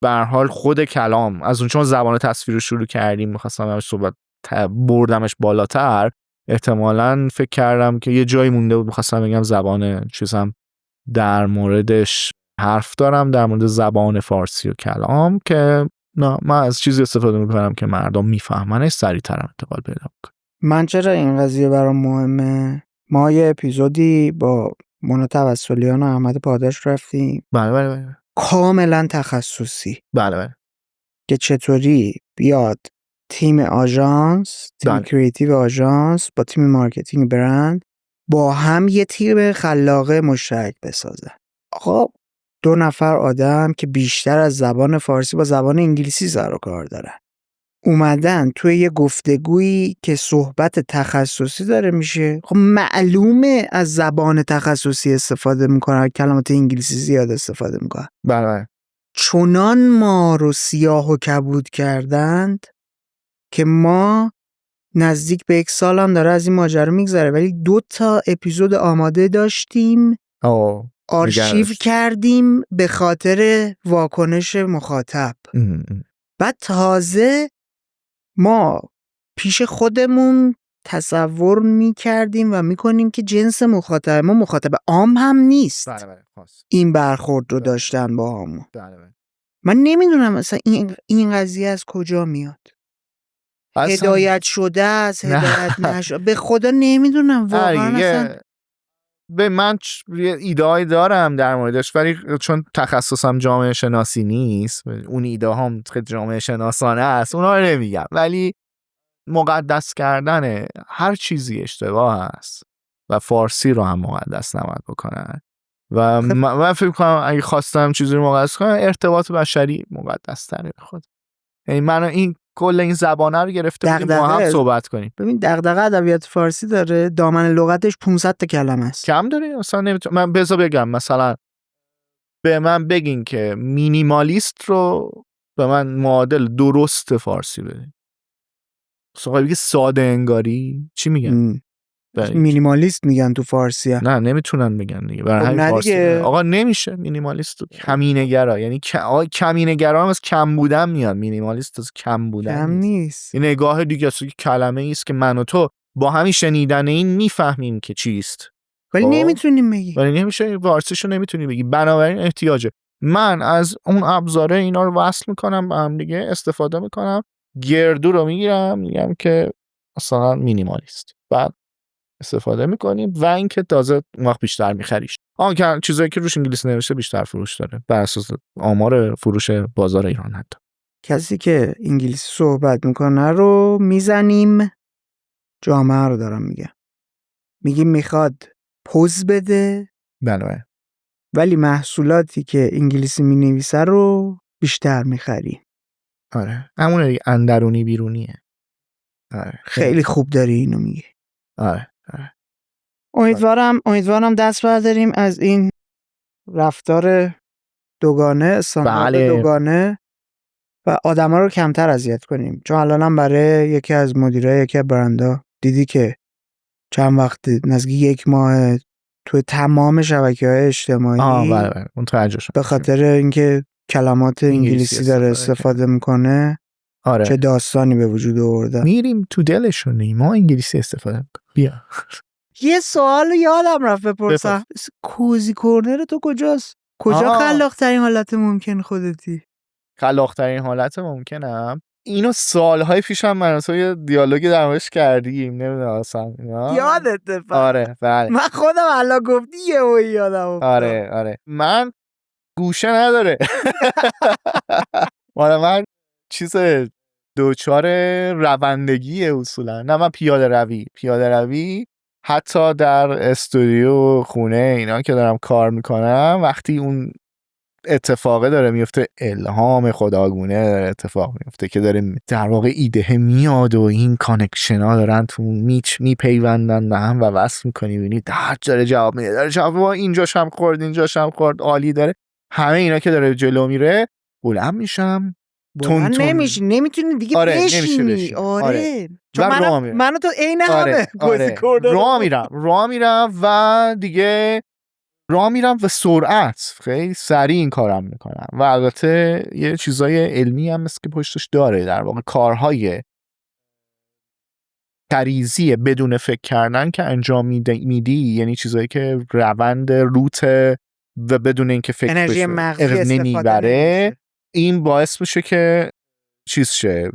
به هر حال خود کلام از اون چون زبان تصویر رو شروع کردیم می‌خواستم همش صحبت بردمش بالاتر، احتمالاً فکر کردم که یه جایی مونده بود می‌خواستم بگم زبان چیزم در موردش حرف دارم، در مورد زبان فارسی و کلام، که نه من از چیزی استفاده می‌کنم که مردم میفهمنش، سریع‌تر انتقال پیدا کنه. من چرا این قضیه برام مهمه؟ ما یه اپیزودی با مونا توسلیان و احمد پاداش رفتیم. بله کاملا تخصصی. بله که چطوری بیاد تیم آژانس، تیم کریتیو آژانس با تیم مارکتینگ برند با هم یه تیم خلاقه مشترک بسازن. آقا 2 نفر آدم که بیشتر از زبان فارسی با زبان انگلیسی سر و کار دارن اومدن توی یه گفتگویی که صحبت تخصصی داره میشه. خب معلومه از زبان تخصصی استفاده میکنن، کلمات انگلیسی زیاد استفاده میکنن. بله. چنان ما رو سیاه و کبود کردند که ما نزدیک به 1 سال هم داره از این ماجرا میگذره، ولی 2 تا اپیزود آماده داشتیم، آرشیو کردیم به خاطر واکنش مخاطب. بعد تازه ما پیش خودمون تصور میکردیم و میکنیم که جنس مخاطب ما مخاطب عام هم نیست. این برخورد رو داشتن با همون. من نمیدونم مثلا این قضیه از کجا میاد. هدایت شده است، هدایت نشده، به خدا نمیدونم واقعا. اصلا به من ایده‌ای دارم در موردش، ولی چون تخصصم جامعه شناسی نیست، اون ایده هم جامعه شناسانه است، اونا رو نمیگم. ولی مقدس کردن هر چیزی اشتباه است و فارسی رو هم مقدس نباید بکنن و من فکر کنم اگه خواستم چیزی رو مقدس کنم ارتباط بشری مقدس تره خود. یعنی من این کل این زبانه رو گرفته بودیم ما هم صحبت کنیم. ببین دغدغه ادبیات فارسی داره، دامن لغتش 500 تا کلمه است. کم داره اصلا نمیتونم. من بذار بگم مثلا به من بگین که مینیمالیست رو به من معادل درست فارسی بدین. بگی ساده انگاری چی میگن؟ مینیمالیست میگن تو فارسی ها. نه نمیتونن بگن دیگه، برای همین فارسی آقا نمیشه مینیمالیست. کمینه‌گرا یعنی کمینه‌گرا هم از کم بودن میاد، مینیمالیست از کم بودن کم نیست. این نگاه دیگه است که کلمه ای است که من و تو با همین شنیدن این میفهمیم که چیست، ولی نمیتونیم بگی، ولی نمیشه فارسیشو نمیتونی بگی. بنابراین احتیاجه من از اون ابزاره اینا رو وصل میکنم با هم دیگه، استفاده میکنم، گردو رو میگم که مثلا مینیمالیست، بعد استفاده میکنیم و اینکه تازه اون وقت بیشتر میخریش. که چیزایی که روش انگلیسی نوشته بیشتر فروش داره بر اساس آمار فروش بازار ایران. حتی کسی که انگلیسی صحبت میکنه رو میزنیم، جامعه رو دارم میگیم میخواد پوز بده، بله، ولی محصولاتی که انگلیسی مینویسه رو بیشتر میخری. آره همون اندرونی بیرونیه. آره خیلی خوب داری اینو میگی. آره. امیدوارم دست برداریم از این رفتار دوگانه، استاندارد دوگانه و آدما رو کمتر اذیت کنیم. چون الانم برای یکی از مدیرای یکی از برندا دیدی که چند وقت نزدیک 1 ماه تو تمام شبکه‌های اجتماعی بله متوجه شدم به خاطر اینکه کلمات انگلیسی داره استفاده میکنه. آره. چه داستانی به وجود آورده. میریم تو دلشون، ما انگلیسی استفاده میکنیم. بیا یه سوال یادم رفت بپرسم. کوزی کورنر تو کجاست؟ کجا خلاق ترین حالت ممکن خودتی؟ خلاق ترین حالت ممکنم اینو سالهای پیشم من تو یه دیالوگی در موردش کردیم، نمیدونم اصلا یادته؟ آره بله من خودم الان گفتی یادم افتاد. آره من گوشه نداره من چیز دوچار روندگی اصولا، نه من پیاده روی حتی در استودیو خونه اینا که دارم کار میکنم، وقتی اون اتفاقه داره میفته، الهام خداگونه داره اتفاق میفته که داره در واقع ایده میاد و این کانکشن ها دارن تو میپیوندن به هم و وصل میکنی، ببینی داره جواب میده، داره جواب اینجاش هم خورد عالی داره، همه اینا که داره جلو میره بلند میشم تون نمیتونی دیگه بشینی. آره. منو تو عین همه راه میرم و دیگه راه میرم و سرعت خیلی سریع این کارم میکنم و البته یه چیزای علمی هم مثل که پشتش داره، در واقع کارهای غریزی بدون فکر کردن که انجام میدی، یعنی چیزایی که روند روت و بدون اینکه فکر انرژی مغزی نمیبره، این باعث میشه که چیز شه،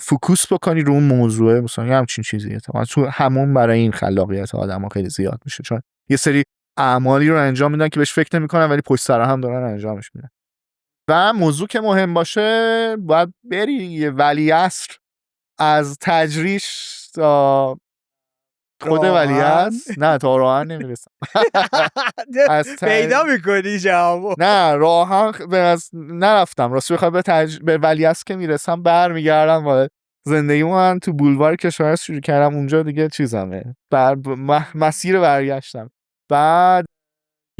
فوکوس بکنی رو اون موضوع، مثلا همچین چیزیه. تو همون برای این خلاقیت آدم‌ها خیلی زیاد میشه، چون یه سری اعمالی رو انجام میدن که بهش فکر نمی‌کنن ولی پشت سر هم دارن انجامش میدن. و موضوع که مهم باشه باید بری یه ولیعصر از تجریش تا خود ولیعصر، نه تا راهن نمیرسم. پیدا میکنی جوابو. نه راهن نرفتم، راست بخوای به ولیعصر که میرسم برمیگردم و زندگی من تو بولوار کشاورز شروع کردم، اونجا دیگه چیزمه مسیر برگشتم. بعد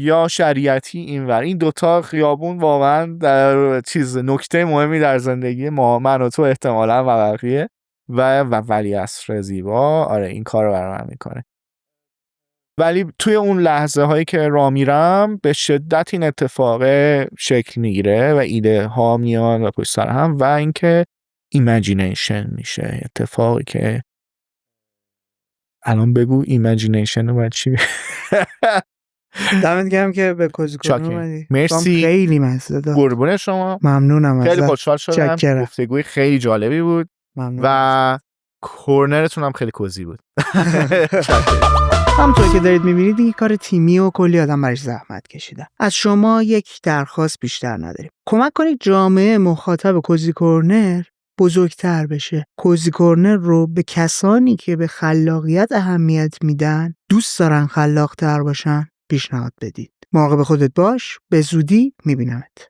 یا شریعتی اینور، این دوتا خیابون واقعا در چیز نکته مهمی در زندگی ما، من و تو احتمالاً و بقیه و ولیعصر زیبا. آره این کار رو برای من میکنه. ولی توی اون لحظه هایی که راه میرم به شدت این اتفاق شکل میگیره و ایده ها میان و پشت سر هم و اینکه ایمیجینیشن میشه، اتفاقی که الان بگو ایمیجینیشن رو باید چی دمت گرم که به کوزیکورنر اومدی. مرسی، خیلی مزه داد. قربون شما، ممنونم ازت. خیلی خوشحال شدم، گفتگوی خیلی جالبی بود. ممنون. و کورنرتون هم خیلی کوزی بود. همونطور که دارید میبینید این کار تیمی و کلی آدم برش زحمت کشیدن. از شما یک درخواست بیشتر نداریم، کمک کنید جامعه مخاطب کوزیکورنر بزرگتر بشه. کوزیکورنر رو به کسانی که به خلاقیت اهمیت میدن، دوست دارن خلاقتر باشن، پیشنهاد بدید. مراقب خودت باش، به زودی میبینمت.